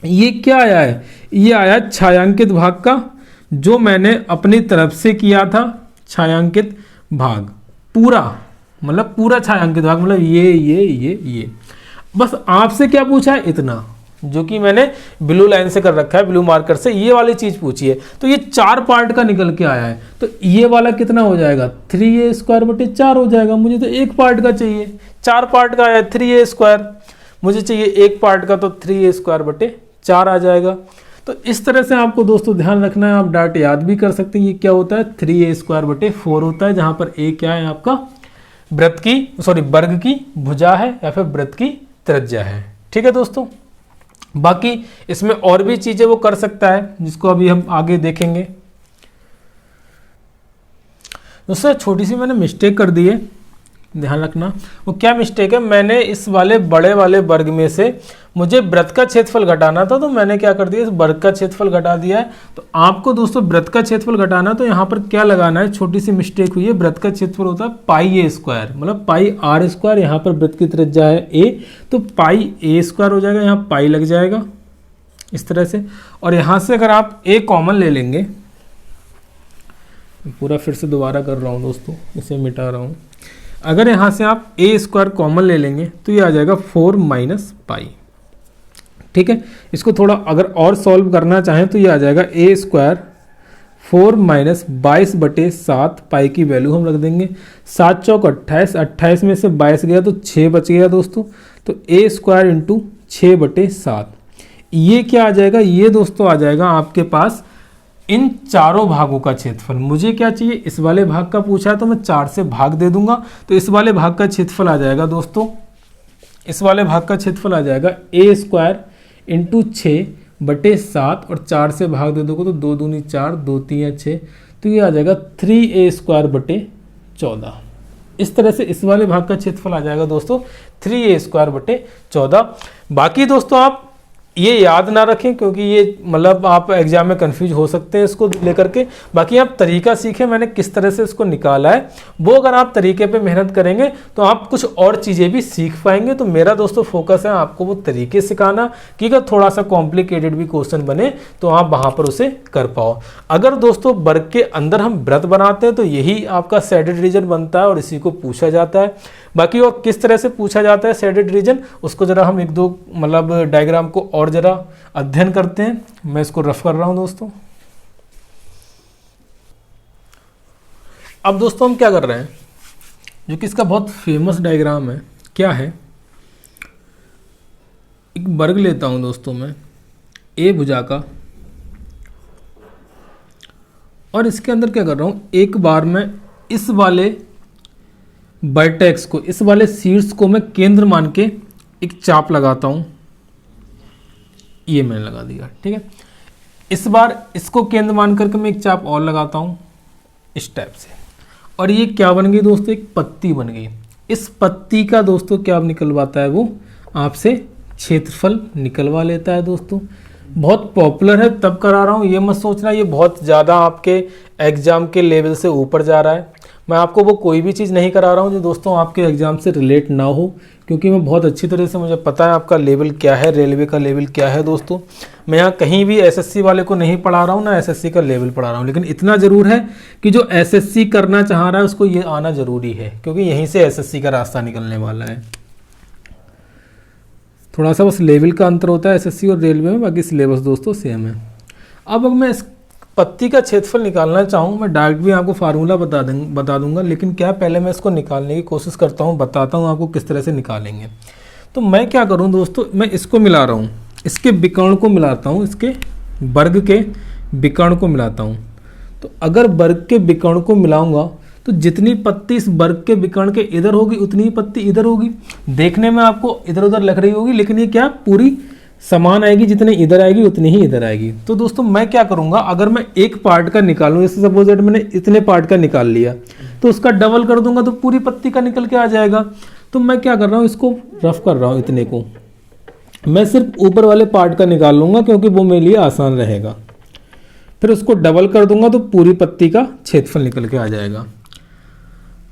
[SPEAKER 1] ये क्या आया है, ये आया छायांकित भाग का, जो मैंने अपनी तरफ से किया था छायांकित भाग, पूरा मतलब पूरा छायांकित भाग, मतलब ये बस आपसे क्या पूछा है, इतना, जो कि मैंने ब्लू लाइन से कर रखा है, ब्लू मार्कर से ये वाली चीज पूछी है। तो ये 4 पार्ट का निकल के आया है, तो ये वाला कितना हो जाएगा, 3a² / 4 हो जाएगा। मुझे तो एक पार्ट का चाहिए, 4 पार्ट का आया 3a², मुझे चाहिए एक पार्ट का, तो 3a² / 4 आ जाएगा। तो इस तरह से आपको दोस्तों ध्यान रखना है, आप डाट याद भी कर सकते हैं। ये क्या होता है, 3a² / 4 होता है, जहां पर a क्या है आपका वर्ग की भुजा है या फिर वृत्त की त्रिज्या है। ठीक है दोस्तों, बाकी इसमें और भी चीजें वो कर सकता है, जिसको अभी हम आगे देखेंगे। दोस्तों छोटी सी मैंने मिस्टेक कर दी है, ध्यान रखना। वो क्या मिस्टेक है, मैंने इस वाले बड़े वाले वर्ग में से मुझे वृत्त का क्षेत्रफल घटाना था, तो मैंने क्या कर दिया, इस वर्ग का क्षेत्रफल घटा दिया है। तो आपको दोस्तों वृत्त का क्षेत्रफल घटाना, तो यहाँ पर क्या लगाना है, छोटी सी मिस्टेक हुई है। वृत्त का क्षेत्रफल होता है पाई ए स्क्वायर, मतलब पाई आर स्क्वायर। यहाँ पर वृत्त की त्रिज्या है ए, तो पाई ए स्क्वायर हो जाएगा, यहाँ पाई लग जाएगा इस तरह से। और यहाँ से अगर आप ए कॉमन ले लेंगे, पूरा फिर से दोबारा कर रहा हूँ दोस्तों, इसे मिटा रहा हूँ। अगर यहाँ से आप ए स्क्वायर कॉमन ले लेंगे तो ये आ जाएगा 4 माइनस पाई। ठीक है, इसको थोड़ा अगर और सॉल्व करना चाहें तो ये आ जाएगा ए स्क्वायर 4 माइनस 22/7 पाई की वैल्यू हम रख देंगे। 7 चौक 28, 28 में से 22 गया तो 6 बच गया दोस्तों। तो ए स्क्वायर इंटू 6/7, ये क्या आ जाएगा, ये दोस्तों आ जाएगा आपके पास इन चारों भागों का क्षेत्रफल। मुझे क्या चाहिए, इस वाले भाग का पूछा है तो मैं 4 से भाग दे दूंगा, तो इस वाले भाग का क्षेत्रफल आ जाएगा दोस्तों, इस वाले भाग का क्षेत्रफल आ जाएगा ए स्क्वायर इंटू 6/7 और 4 से भाग दे दोगे तो 2 दूनी 4, 2 3 6, तो ये आ जाएगा 3a स्क्वायर बटे 14। इस तरह से इस वाले भाग का क्षेत्रफल आ जाएगा दोस्तों 3a स्क्वायर बटे 14। बाकी दोस्तों आप ये याद ना रखें, क्योंकि ये मतलब आप एग्जाम में कंफ्यूज हो सकते हैं इसको लेकर के। बाकी आप तरीका सीखें मैंने किस तरह से इसको निकाला है, वो अगर आप तरीके पे मेहनत करेंगे तो आप कुछ और चीज़ें भी सीख पाएंगे। तो मेरा दोस्तों फोकस है आपको वो तरीके सिखाना कि अगर थोड़ा सा कॉम्प्लिकेटेड भी क्वेश्चन बने तो आप वहाँ पर उसे कर पाओ। अगर दोस्तों वर्ग के अंदर हम व्रत बनाते हैं तो यही आपका शेडेड रीजन बनता है और इसी को पूछा जाता है। बाकी और किस तरह से पूछा जाता है शेडेड रीजन, उसको जरा हम 1-2 मतलब डायग्राम को और जरा अध्ययन करते हैं। मैं इसको रफ कर रहा हूं दोस्तों। अब दोस्तों हम क्या कर रहे हैं, जो कि इसका बहुत फेमस डायग्राम है, क्या है, एक वर्ग लेता हूं दोस्तों मैं ए भुजा का, और इसके अंदर क्या कर रहा हूं, एक बार मैं इस वाले वर्टेक्स को, इस वाले शीर्ष को मैं केंद्र मान के एक चाप लगाता हूं। ये मैंने लगा दिया, ठीक है। इस बार इसको केंद्र मान करके मैं एक चाप और लगाता हूं इस टाइप से, और ये क्या बन गई दोस्तों, एक पत्ती बन गई। इस पत्ती का दोस्तों क्या निकलवाता है, वो आपसे क्षेत्रफल निकलवा लेता है दोस्तों। बहुत पॉपुलर है तब करा रहा हूँ, ये मत सोचना ये बहुत ज़्यादा आपके एग्जाम के लेवल से ऊपर जा रहा है। मैं आपको वो कोई भी चीज़ नहीं करा रहा हूँ जो दोस्तों आपके एग्जाम से रिलेट ना हो, क्योंकि मैं बहुत अच्छी तरह से, मुझे पता है आपका लेवल क्या है, रेलवे का लेवल क्या है दोस्तों। मैं यहाँ कहीं भी एसएससी वाले को नहीं पढ़ा रहा हूँ, ना एसएससी का लेवल पढ़ा रहा हूँ, लेकिन इतना ज़रूर है कि जो एसएससी करना चाह रहा है उसको ये आना ज़रूरी है, क्योंकि यहीं से एसएससी का रास्ता निकलने वाला है। थोड़ा सा बस लेवल का अंतर होता है एसएससी और रेलवे में, बाकी सिलेबस दोस्तों सेम है। अब मैं इस पत्ती का क्षेत्रफल निकालना चाहूँ, मैं डायरेक्ट भी आपको फार्मूला बता दूंगा, लेकिन क्या पहले मैं इसको निकालने की कोशिश करता हूँ, बताता हूँ आपको किस तरह से निकालेंगे। तो मैं क्या करूँ दोस्तों, मैं इसको मिला रहा हूँ, इसके विकर्ण को मिलाता हूँ, इसके वर्ग के विकर्ण को मिलाता हूँ। तो अगर वर्ग के विकर्ण को मिलाऊंगा तो जितनी पत्ती इस वर्ग के विकर्ण के इधर होगी उतनी ही पत्ती इधर होगी। देखने में आपको इधर उधर लग रही होगी, लेकिन ये क्या पूरी समान आएगी, जितनी इधर आएगी उतनी ही इधर आएगी। तो दोस्तों मैं क्या करूंगा, अगर मैं एक पार्ट का निकालूं, जैसे सपोज दैट मैंने इतने पार्ट का निकाल लिया, तो उसका डबल कर दूंगा तो पूरी पत्ती का निकल के आ जाएगा। तो मैं क्या कर रहा हूँ, इसको रफ कर रहा हूँ, इतने को मैं सिर्फ ऊपर वाले पार्ट का निकाल लूंगा क्योंकि वो मेरे लिए आसान रहेगा। फिर उसको डबल कर दूंगा तो पूरी पत्ती का क्षेत्रफल निकल के आ जाएगा।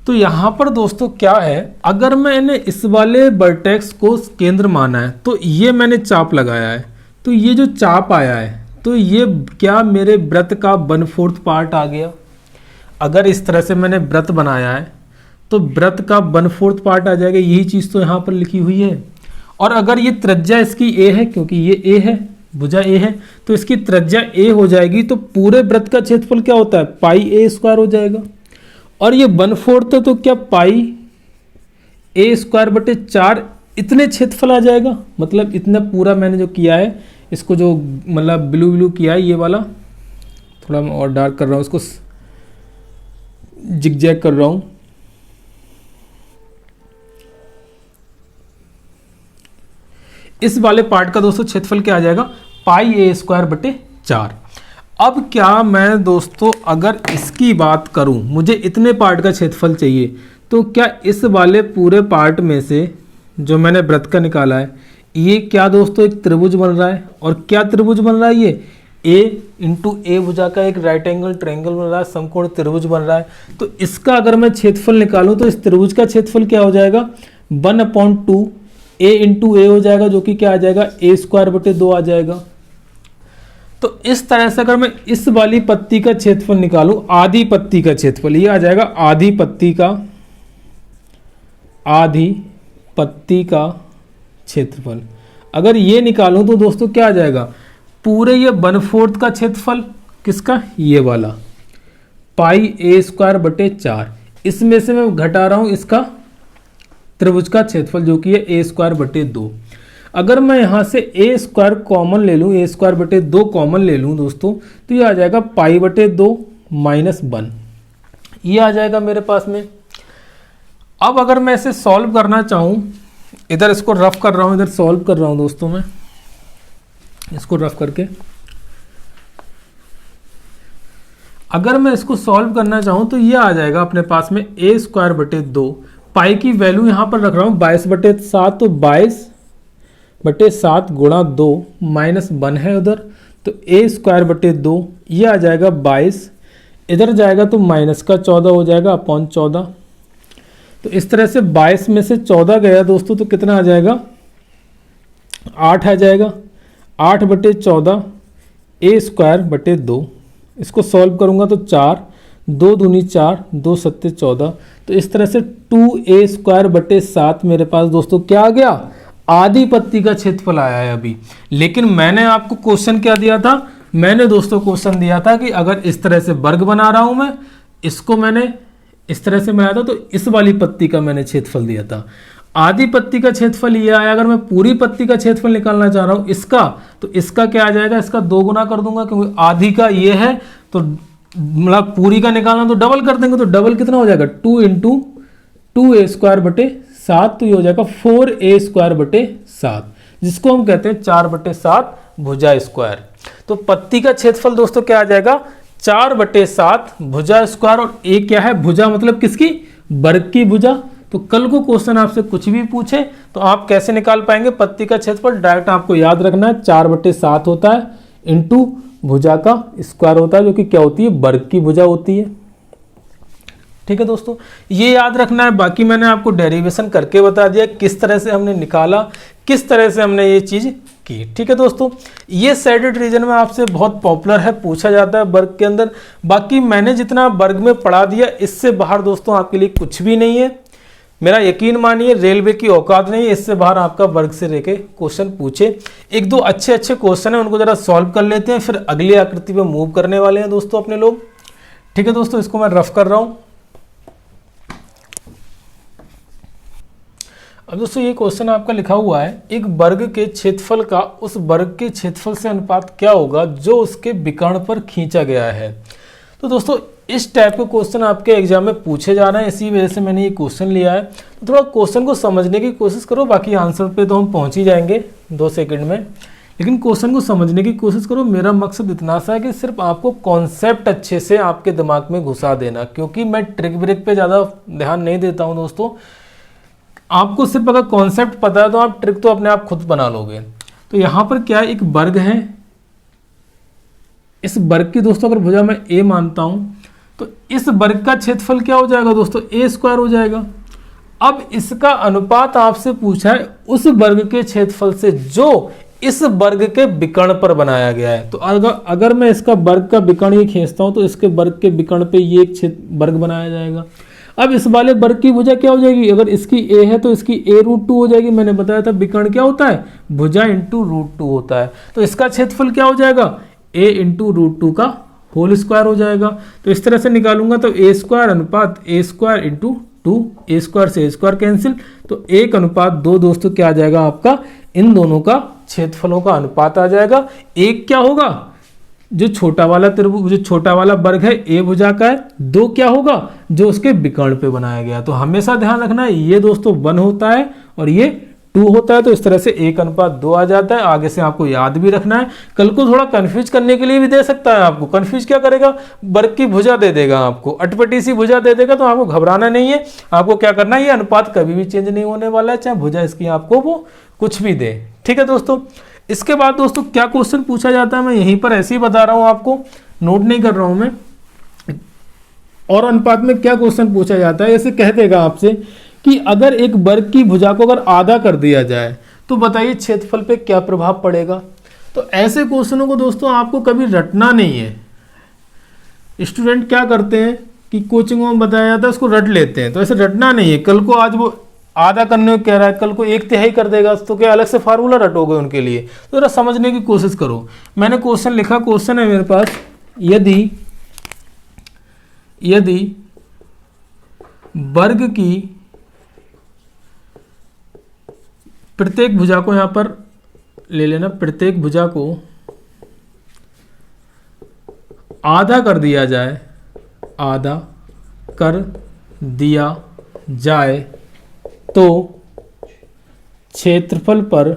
[SPEAKER 1] तो यहाँ पर दोस्तों क्या है, अगर मैंने इस वाले वर्टेक्स को केंद्र माना है तो ये मैंने चाप लगाया है, तो ये जो चाप आया है तो ये क्या मेरे वृत्त का 1/4 पार्ट आ गया। अगर इस तरह से मैंने वृत्त बनाया है तो वृत्त का 1/4 पार्ट आ जाएगा, यही चीज़ तो यहाँ पर लिखी हुई है। और अगर ये त्रिज्या इसकी ए है, क्योंकि ये ए है, भुजा ए है, तो इसकी त्रिज्या ए हो जाएगी, तो पूरे वृत्त का क्षेत्रफल क्या होता है, पाई ए स्क्वायर हो जाएगा। और ये 1/4 तो क्या पाई ए स्क्वायर बटे 4 इतने क्षेत्रफल आ जाएगा। मतलब इतना पूरा मैंने जो किया है, इसको जो मतलब ब्लू ब्लू किया है, ये वाला थोड़ा मैं और डार्क कर रहा हूँ, इसको जिगजैग कर रहा हूँ। इस वाले पार्ट का दोस्तों क्षेत्रफल क्या आ जाएगा, पाई ए स्क्वायर बटे 4। अब क्या मैं दोस्तों अगर इसकी बात करूं, मुझे इतने पार्ट का क्षेत्रफल चाहिए, तो क्या इस वाले पूरे पार्ट में से जो मैंने वृत्त का निकाला है, ये क्या दोस्तों एक त्रिभुज बन रहा है। और क्या त्रिभुज बन रहा है, ये ए इंटू ए भुजा का एक राइट एंगल ट्रायंगल बन रहा है, समकोण त्रिभुज बन रहा है। तो इसका अगर मैं क्षेत्रफल निकालूं तो इस त्रिभुज का क्षेत्रफल क्या हो जाएगा, 1/2 ए इंटू ए हो जाएगा, जो कि क्या आ जाएगा, a²/2 आ जाएगा। तो इस तरह से अगर मैं इस वाली पत्ती का क्षेत्रफल निकालूं, आधी पत्ती का क्षेत्रफल, ये आ जाएगा आधी पत्ती का क्षेत्रफल। अगर ये निकालूं तो दोस्तों क्या आ जाएगा, पूरे ये 1/4 का क्षेत्रफल, किसका, ये वाला, πa²/4। इसमें से मैं घटा रहा हूं इसका त्रिभुज का क्षेत्रफल, जो कि है a²/2। अगर मैं यहां से a² कॉमन ले लूं, a²/2 कॉमन ले लूं दोस्तों, तो ये आ जाएगा π/2 - 1, ये आ जाएगा मेरे पास में। अब अगर मैं इसे सॉल्व करना चाहूं, इधर इसको रफ कर रहा हूं, इधर सॉल्व कर रहा हूं दोस्तों मैं इसको रफ करके। अगर मैं इसको सॉल्व करना चाहूं तो ये आ जाएगा अपने पास में a²/2, पाई की वैल्यू यहां पर रख रहा हूं 22/7, तो 22/7 गुणा 2 -1 है उधर, तो a²/2 ये आ जाएगा 22, इधर जाएगा तो माइनस का 14 हो जाएगा अपॉन 14। तो इस तरह से 22 में से 14 गया दोस्तों, तो कितना आ जाएगा, 8 आ जाएगा। 8/14 a²/2, इसको सॉल्व करूंगा तो 4, 2 दूनी 4, 2 सत्ते 14। तो इस तरह से 2a²/7 मेरे पास दोस्तों क्या आ गया, आधी पत्ती का क्षेत्रफल आया है अभी। लेकिन मैंने आपको क्वेश्चन क्या दिया था, मैंने दोस्तों क्वेश्चन दिया था कि अगर इस तरह से वर्ग बना रहा हूं मैं, इसको मैंने इस तरह से बनाया था, तो इस वाली पत्ती का मैंने क्षेत्रफल दिया था। आधी पत्ती का क्षेत्रफल ये आया। अगर मैं पूरी पत्ती का क्षेत्रफल निकालना चाह रहा हूं इसका, तो इसका क्या आ जाएगा, इसका 2 गुना कर दूंगा, क्योंकि आधी का ये है, तो मतलब पूरी का निकालना तो डबल कर देंगे, तो डबल कितना हो जाएगा, 2 × 2a²/7, तो ये हो जाएगा 4a²/7, जिसको हम कहते हैं 4/7 भुजा स्क्वायर। तो पत्ती का क्षेत्रफल दोस्तों क्या आ जाएगा, 4/7 भुजा स्क्वायर। और ए क्या है, भुजा मतलब किसकी, वर्ग की भुजा। तो कल को क्वेश्चन आपसे कुछ भी पूछे तो आप कैसे निकाल पाएंगे पत्ती का क्षेत्रफल, डायरेक्ट आपको याद रखना है 4/7 होता है इंटू भुजा का स्क्वायर होता है, जो कि क्या होती है, वर्ग की भुजा होती है। ठीक है दोस्तों, ये याद रखना है। बाकी मैंने आपको डेरिवेशन करके बता दिया किस तरह से हमने निकाला, किस तरह से हमने ये चीज की। ठीक है दोस्तों, ये सेडेड रीजन में आपसे बहुत पॉपुलर है, पूछा जाता है वर्ग के अंदर। बाकी मैंने जितना वर्ग में पढ़ा दिया, इससे बाहर दोस्तों आपके लिए कुछ भी नहीं है। मेरा यकीन मानिए, रेलवे की औकात नहीं है इससे बाहर आपका वर्ग से लेके क्वेश्चन पूछे। 1-2 अच्छे क्वेश्चन है, उनको जरा सॉल्व कर लेते हैं, फिर अगली आकृति पे मूव करने वाले हैं दोस्तों अपने लोग। ठीक है दोस्तों, इसको मैं रफ कर रहा हूं। अब दोस्तों ये क्वेश्चन आपका लिखा हुआ है, एक वर्ग के क्षेत्रफल का उस वर्ग के क्षेत्रफल से अनुपात क्या होगा जो उसके विकर्ण पर खींचा गया है। तो दोस्तों इस टाइप के क्वेश्चन आपके एग्जाम में पूछे जा रहे हैं, इसी वजह से मैंने ये क्वेश्चन लिया है। तो थोड़ा क्वेश्चन को समझने की कोशिश करो, बाकी आंसर पे तो हम पहुंच ही जाएंगे 2 सेकंड में, लेकिन क्वेश्चन को समझने की कोशिश करो। मेरा मकसद इतना सा है कि सिर्फ आपको कॉन्सेप्ट अच्छे से आपके दिमाग में घुसा देना, क्योंकि मैं ट्रिक ब्रिक पे ज़्यादा ध्यान नहीं देता हूँ दोस्तों। आपको सिर्फ अगर कॉन्सेप्ट पता है तो आप ट्रिक तो अपने आप खुद बना लोगे। तो यहाँ पर क्या एक वर्ग है, इस वर्ग की दोस्तों अगर भुजा मैं ए मानता हूं, तो इस वर्ग का क्षेत्रफल क्या हो जाएगा दोस्तों, a² हो जाएगा। अब इसका अनुपात आपसे पूछा है उस वर्ग के क्षेत्रफल से जो इस वर्ग के विकर्ण पर बनाया गया है। तो अगर मैं इसका वर्ग का विकर्ण ये खींचता हूं, तो इसके वर्ग के विकर्ण पे ये एक वर्ग बनाया जाएगा। अब इस वाले वर्ग की भुजा क्या हो जाएगी, अगर इसकी a है तो इसकी a√2 हो जाएगी। मैंने बताया था विकर्ण क्या होता है, भुजा इंटू √2 होता है। तो इसका क्षेत्रफल क्या हो जाएगा, a इंटू √2 का होल स्क्वायर हो जाएगा। तो इस तरह से निकालूंगा तो a² अनुपात a² इंटू 2, a² से a² कैंसिल, तो 1:2 दोस्तों क्या आ जाएगा आपका, इन दोनों का क्षेत्रफलों का अनुपात आ जाएगा। एक क्या होगा, जो छोटा वाला त्रिभुज, जो छोटा वाला वर्ग है ए भुजा का है, 2 क्या होगा, जो उसके विकर्ण पे बनाया गया। तो हमेशा ध्यान रखना है ये दोस्तों 1 होता है और ये 2 होता है, तो इस तरह से 1:2 आ जाता है। आगे से आपको याद भी रखना है, कल को थोड़ा कंफ्यूज करने के लिए भी दे सकता है आपको। कंफ्यूज क्या करेगा, वर्ग की भुजा दे देगा आपको, अटपटी सी भुजा दे देगा, तो आपको घबराना नहीं है। आपको क्या करना है, ये अनुपात कभी भी चेंज नहीं होने वाला है, चाहे भुजा इसकी आपको वो कुछ भी दे। ठीक है दोस्तों, इसके बाद दोस्तों क्या क्वेश्चन पूछा जाता है, मैं यहीं पर ऐसे ही बता रहा हूं आपको, नोट नहीं कर रहा हूं मैं। और अनुपात में क्या क्वेश्चन पूछा जाता है, ऐसे कह देगा आपसे कि अगर एक वर्ग की भुजा को अगर आधा कर दिया जाए तो बताइए क्षेत्रफल पे क्या प्रभाव पड़ेगा। तो ऐसे क्वेश्चनों को दोस्तों आपको कभी रटना नहीं है। स्टूडेंट क्या करते हैं कि कोचिंग में बताया जाता है उसको रट लेते हैं, तो ऐसे रटना नहीं है। कल को आज वो आधा करने को कह रहा है, कल को 1/3 कर देगा, तो क्या अलग से फार्मूला रटोगे उनके लिए। तो जरा समझने की कोशिश करो। मैंने क्वेश्चन लिखा, क्वेश्चन है मेरे पास, यदि वर्ग की प्रत्येक भुजा को, यहां पर ले लेना, प्रत्येक भुजा को आधा कर दिया जाए, आधा कर दिया जाए तो क्षेत्रफल पर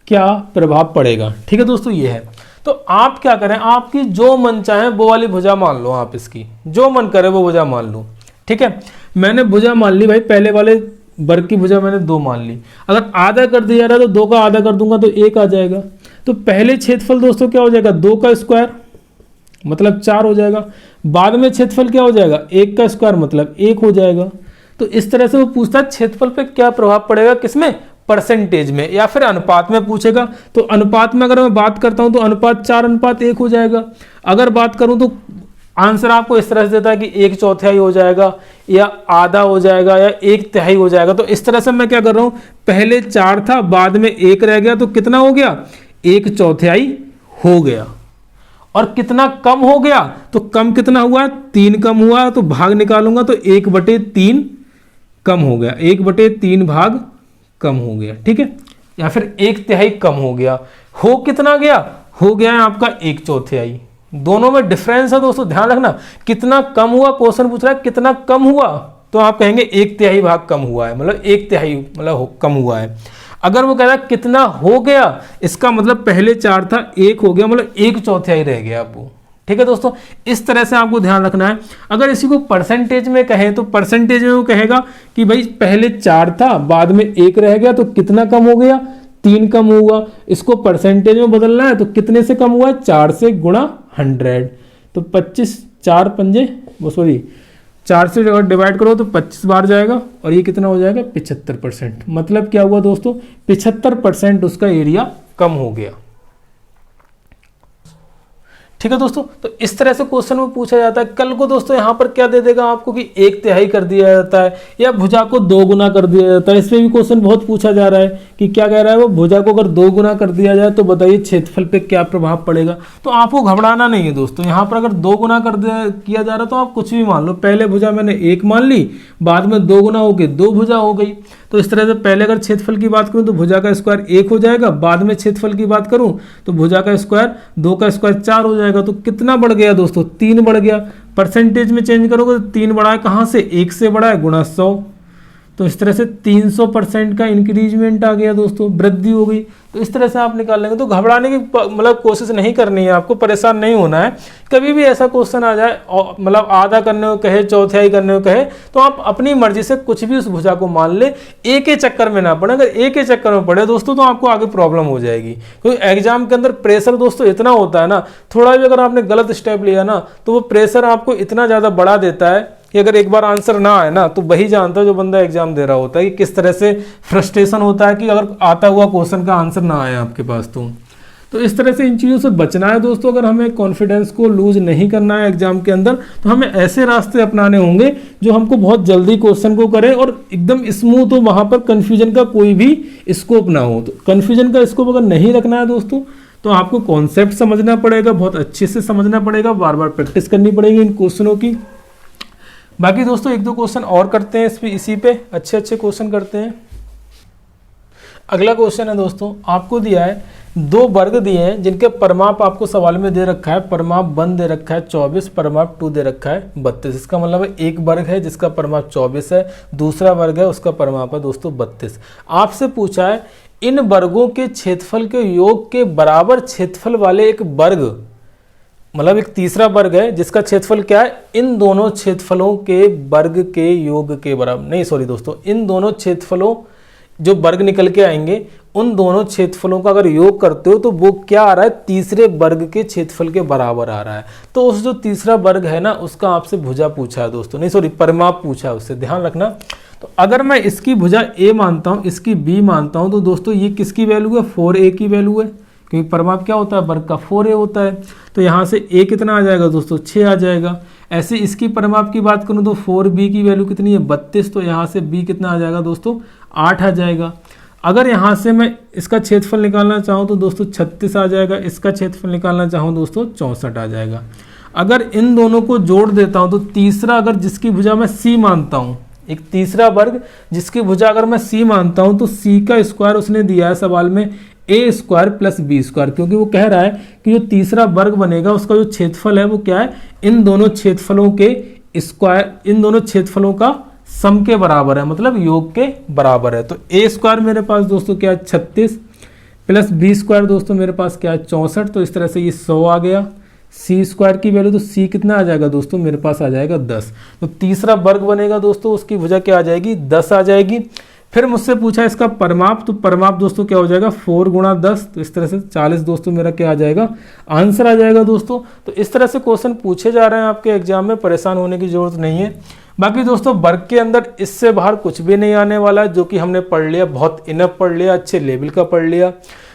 [SPEAKER 1] क्या प्रभाव पड़ेगा। ठीक है दोस्तों, ये है। तो आप क्या करें, आपकी जो मन चाहे वो वाली भुजा मान लो, आप इसकी जो मन करे वो भुजा मान लो। ठीक है, मैंने भुजा मान ली भाई, पहले वाले वर्ग की भुजा मैंने 2 मान ली। अगर आधा कर दिया रहा तो 2 का आधा कर दूंगा तो 1 आ जाएगा। तो पहले क्षेत्रफल दोस्तों क्या हो जाएगा, 2 का स्क्वायर मतलब 4 हो जाएगा। बाद में क्षेत्रफल क्या हो जाएगा, 1 का स्क्वायर मतलब 1 हो जाएगा। तो इस तरह से वो पूछता है क्षेत्रफल पे क्या प्रभाव पड़ेगा, किसमें, परसेंटेज में, या फिर अनुपात में पूछेगा। तो अनुपात में अगर मैं बात करता हूं तो अनुपात 4:1 हो जाएगा। अगर बात करूं तो आंसर आपको इस तरह से देता है कि 1/4 हो जाएगा, या आधा हो जाएगा, या 1/3 हो जाएगा। तो इस तरह से मैं क्या कर रहा हूं, पहले 4 था, बाद में 1 रह गया, तो कितना हो गया, 1/4 हो गया। और कितना कम हो गया, तो कम कितना हुआ, 3 कम हुआ, तो भाग निकालूंगा तो 1/3 कम हो गया, 1/3 भाग कम हो गया। ठीक है, या फिर 1/3 कम हो गया। हो कितना गया, हो गया है आपका 1/4। दोनों में डिफरेंस है दोस्तों, ध्यान रखना। कितना कम हुआ, क्वेश्चन पूछ रहा है कितना कम हुआ, तो आप कहेंगे 1/3 भाग कम हुआ है, मतलब 1/3 मतलब कम हुआ है। अगर वो कह रहा है कितना हो गया, इसका मतलब पहले 4 था, 1 हो गया, मतलब 1/4 रह गया आपको। ठीक है दोस्तों, इस तरह से आपको ध्यान रखना है। अगर इसी को परसेंटेज में कहें तो परसेंटेज में वो कहेगा कि भाई पहले 4 था, बाद में 1 रह गया, तो कितना कम हो गया, 3 कम हुआ। इसको परसेंटेज में बदलना है तो कितने से कम हुआ, 4 से गुणा 100। तो 25, 4 से अगर डिवाइड करो तो 25 बार जाएगा, और ये कितना हो जाएगा, 75%। मतलब क्या हुआ दोस्तों, 75% उसका एरिया कम हो गया। ठीक है दोस्तों, तो इस तरह से क्वेश्चन में पूछा जाता है। कल को दोस्तों यहाँ पर क्या दे देगा आपको कि 1/3 कर दिया जाता है, या भुजा को 2 गुना कर दिया जाता है। इसमें भी क्वेश्चन बहुत पूछा जा रहा है कि क्या कह रहा है वो, भुजा को अगर 2 गुना कर दिया जाए तो बताइए क्षेत्रफल पे क्या प्रभाव पड़ेगा। तो आपको घबराना नहीं है दोस्तों, यहाँ पर अगर 2 गुना किया जा रहा है तो आप कुछ भी मान लो। पहले भुजा मैंने 1 मान ली, बाद में 2 गुना होकर 2 भुजा हो गई। तो इस तरह से पहले अगर क्षेत्रफल की बात करूं तो भुजा का स्क्वायर 1 हो जाएगा, बाद में क्षेत्रफल की बात करूं तो भुजा का स्क्वायर 2 का स्क्वायर 4 हो जाएगा। तो कितना बढ़ गया दोस्तों, 3 बढ़ गया। परसेंटेज में चेंज करोगे तो 3 बढ़ा है, कहां से, 1 से बढ़ा है, गुणा 100। तो इस तरह से 300% का इंक्रीजमेंट आ गया दोस्तों, वृद्धि हो गई। तो इस तरह से आप निकाल लेंगे। तो घबराने की मतलब कोशिश नहीं करनी है, आपको परेशान नहीं होना है। कभी भी ऐसा क्वेश्चन आ जाए, मतलब आधा करने को कहे, 1/4 करने को कहे, तो आप अपनी मर्जी से कुछ भी उस भुजा को मान ले, एक ही चक्कर में ना पड़े। अगर एक ही चक्कर में पड़े दोस्तों तो आपको आगे प्रॉब्लम हो जाएगी, क्योंकि एग्जाम के अंदर प्रेशर दोस्तों इतना होता है ना, थोड़ा भी अगर आपने गलत स्टेप लिया ना तो वो प्रेशर आपको इतना ज़्यादा बढ़ा देता है कि अगर एक बार आंसर ना आए ना तो वही जानता है जो बंदा एग्जाम दे रहा होता है कि किस तरह से फ्रस्ट्रेशन होता है कि अगर आता हुआ क्वेश्चन का आंसर ना आए आपके पास। तो इस तरह से इन चीज़ों से बचना है दोस्तों। अगर हमें कॉन्फिडेंस को लूज नहीं करना है एग्जाम के अंदर, तो हमें ऐसे रास्ते अपनाने होंगे जो हमको बहुत जल्दी क्वेश्चन को करें और एकदम स्मूथ हो, वहां पर कन्फ्यूजन का कोई भी स्कोप ना हो। तो कन्फ्यूजन का स्कोप अगर नहीं रखना है दोस्तों तो आपको कॉन्सेप्ट समझना पड़ेगा, बहुत अच्छे से समझना पड़ेगा, बार बार प्रैक्टिस करनी पड़ेगी इन क्वेश्चनों की। बाकी दोस्तों 1-2 क्वेश्चन और करते हैं इसी पे, अच्छे क्वेश्चन करते हैं। अगला क्वेश्चन है दोस्तों, आपको दिया है दो वर्ग दिए हैं जिनके परिमाप आपको सवाल में दे रखा है, परिमाप 1 दे रखा है 24, परिमाप 2 दे रखा है 32। इसका मतलब है एक वर्ग है जिसका परिमाप 24 है, दूसरा वर्ग है उसका परिमाप है दोस्तों 32। आपसे पूछा है इन वर्गों के क्षेत्रफल के योग के बराबर क्षेत्रफल वाले एक वर्ग, मतलब एक तीसरा वर्ग है जिसका क्षेत्रफल क्या है, इन दोनों क्षेत्रफलों के वर्ग के योग के बराबर, नहीं सॉरी दोस्तों, इन दोनों क्षेत्रफलों जो वर्ग निकल के आएंगे उन दोनों क्षेत्रफलों का अगर योग करते हो तो वो क्या आ रहा है, तीसरे वर्ग के क्षेत्रफल के बराबर आ रहा है। तो उस जो तीसरा वर्ग है ना उसका आपसे भुजा पूछा है दोस्तों, नहीं सॉरी परिमाप पूछा है, उससे ध्यान रखना। तो अगर मैं इसकी भुजा a मानता हूँ, इसकी b मानता हूँ, तो दोस्तों ये किसकी वैल्यू है, 4a की वैल्यू है, क्योंकि परिमाप क्या होता है, वर्ग का 4a होता है। तो यहाँ से a कितना आ जाएगा दोस्तों, 6 आ जाएगा। ऐसे इसकी परिमाप की बात करूँ तो 4b की वैल्यू कितनी है, 32, तो यहाँ से b कितना आ जाएगा दोस्तों, 8 आ जाएगा। अगर यहाँ से मैं इसका क्षेत्रफल निकालना चाहूँ तो दोस्तों 36 आ जाएगा, इसका क्षेत्रफल निकालना चाहूँ दोस्तों 64 आ जाएगा। अगर इन दोनों को जोड़ देता हूँ तो तीसरा, अगर जिसकी भुजा मैं c मानता हूँ, एक तीसरा वर्ग जिसकी भुजा अगर मैं c मानता हूँ तो c का स्क्वायर उसने दिया है सवाल में a square plus b square, क्योंकि वो कह रहा है कि जो तीसरा वर्ग बनेगा उसका जो क्षेत्रफल है वो क्या है, इन दोनों क्षेत्रफलों के स्क्वायर, इन दोनों क्षेत्रफलों का सम के बराबर है, मतलब योग के बराबर है। तो a स्क्वायर मेरे पास दोस्तों क्या है 36 प्लस b स्क्वायर दोस्तों मेरे पास क्या है 64, तो इस तरह से ये 100 आ गया। c स्क्वायर की वैल्यू तो c कितना आ जाएगा दोस्तों, मेरे पास आ जाएगा 10। तो तीसरा वर्ग बनेगा दोस्तों, उसकी भुजा क्या आ जाएगी, 10 आ जाएगी। फिर मुझसे पूछा इसका परिमाप, तो परिमाप दोस्तों क्या हो जाएगा, 4 गुणा 10, तो इस तरह से 40 दोस्तों मेरा क्या आ जाएगा, आंसर आ जाएगा दोस्तों। तो इस तरह से क्वेश्चन पूछे जा रहे हैं आपके एग्जाम में, परेशान होने की जरूरत नहीं है। बाकी दोस्तों वर्ग के अंदर इससे बाहर कुछ भी नहीं आने वाला, जो कि हमने पढ़ लिया, बहुत इनफ पढ़ लिया, अच्छे लेवल का पढ़ लिया।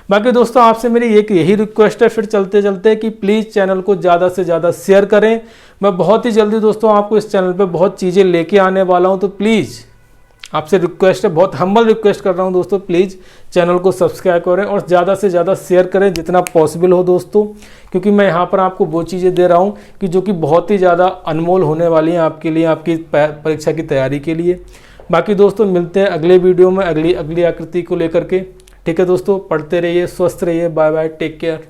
[SPEAKER 1] बाकी दोस्तों आपसे मेरी एक यही रिक्वेस्ट है फिर चलते चलते कि प्लीज़ चैनल को ज़्यादा से ज़्यादा शेयर करें। मैं बहुत ही जल्दी दोस्तों आपको इस चैनल पे बहुत चीज़ें लेके आने वाला हूं, तो प्लीज़ आपसे रिक्वेस्ट है, बहुत हम्बल रिक्वेस्ट कर रहा हूं दोस्तों, प्लीज़ चैनल को सब्सक्राइब करें और ज़्यादा से ज़्यादा शेयर करें जितना पॉसिबल हो दोस्तों, क्योंकि मैं यहाँ पर आपको वो चीज़ें दे रहा हूँ कि जो कि बहुत ही ज़्यादा अनमोल होने वाली हैं आपके लिए, आपकी परीक्षा की तैयारी के लिए। बाकी दोस्तों मिलते हैं अगले वीडियो में अगली आकृति को लेकर के। ठीक है दोस्तों, पढ़ते रहिए, स्वस्थ रहिए, बाय बाय, टेक केयर।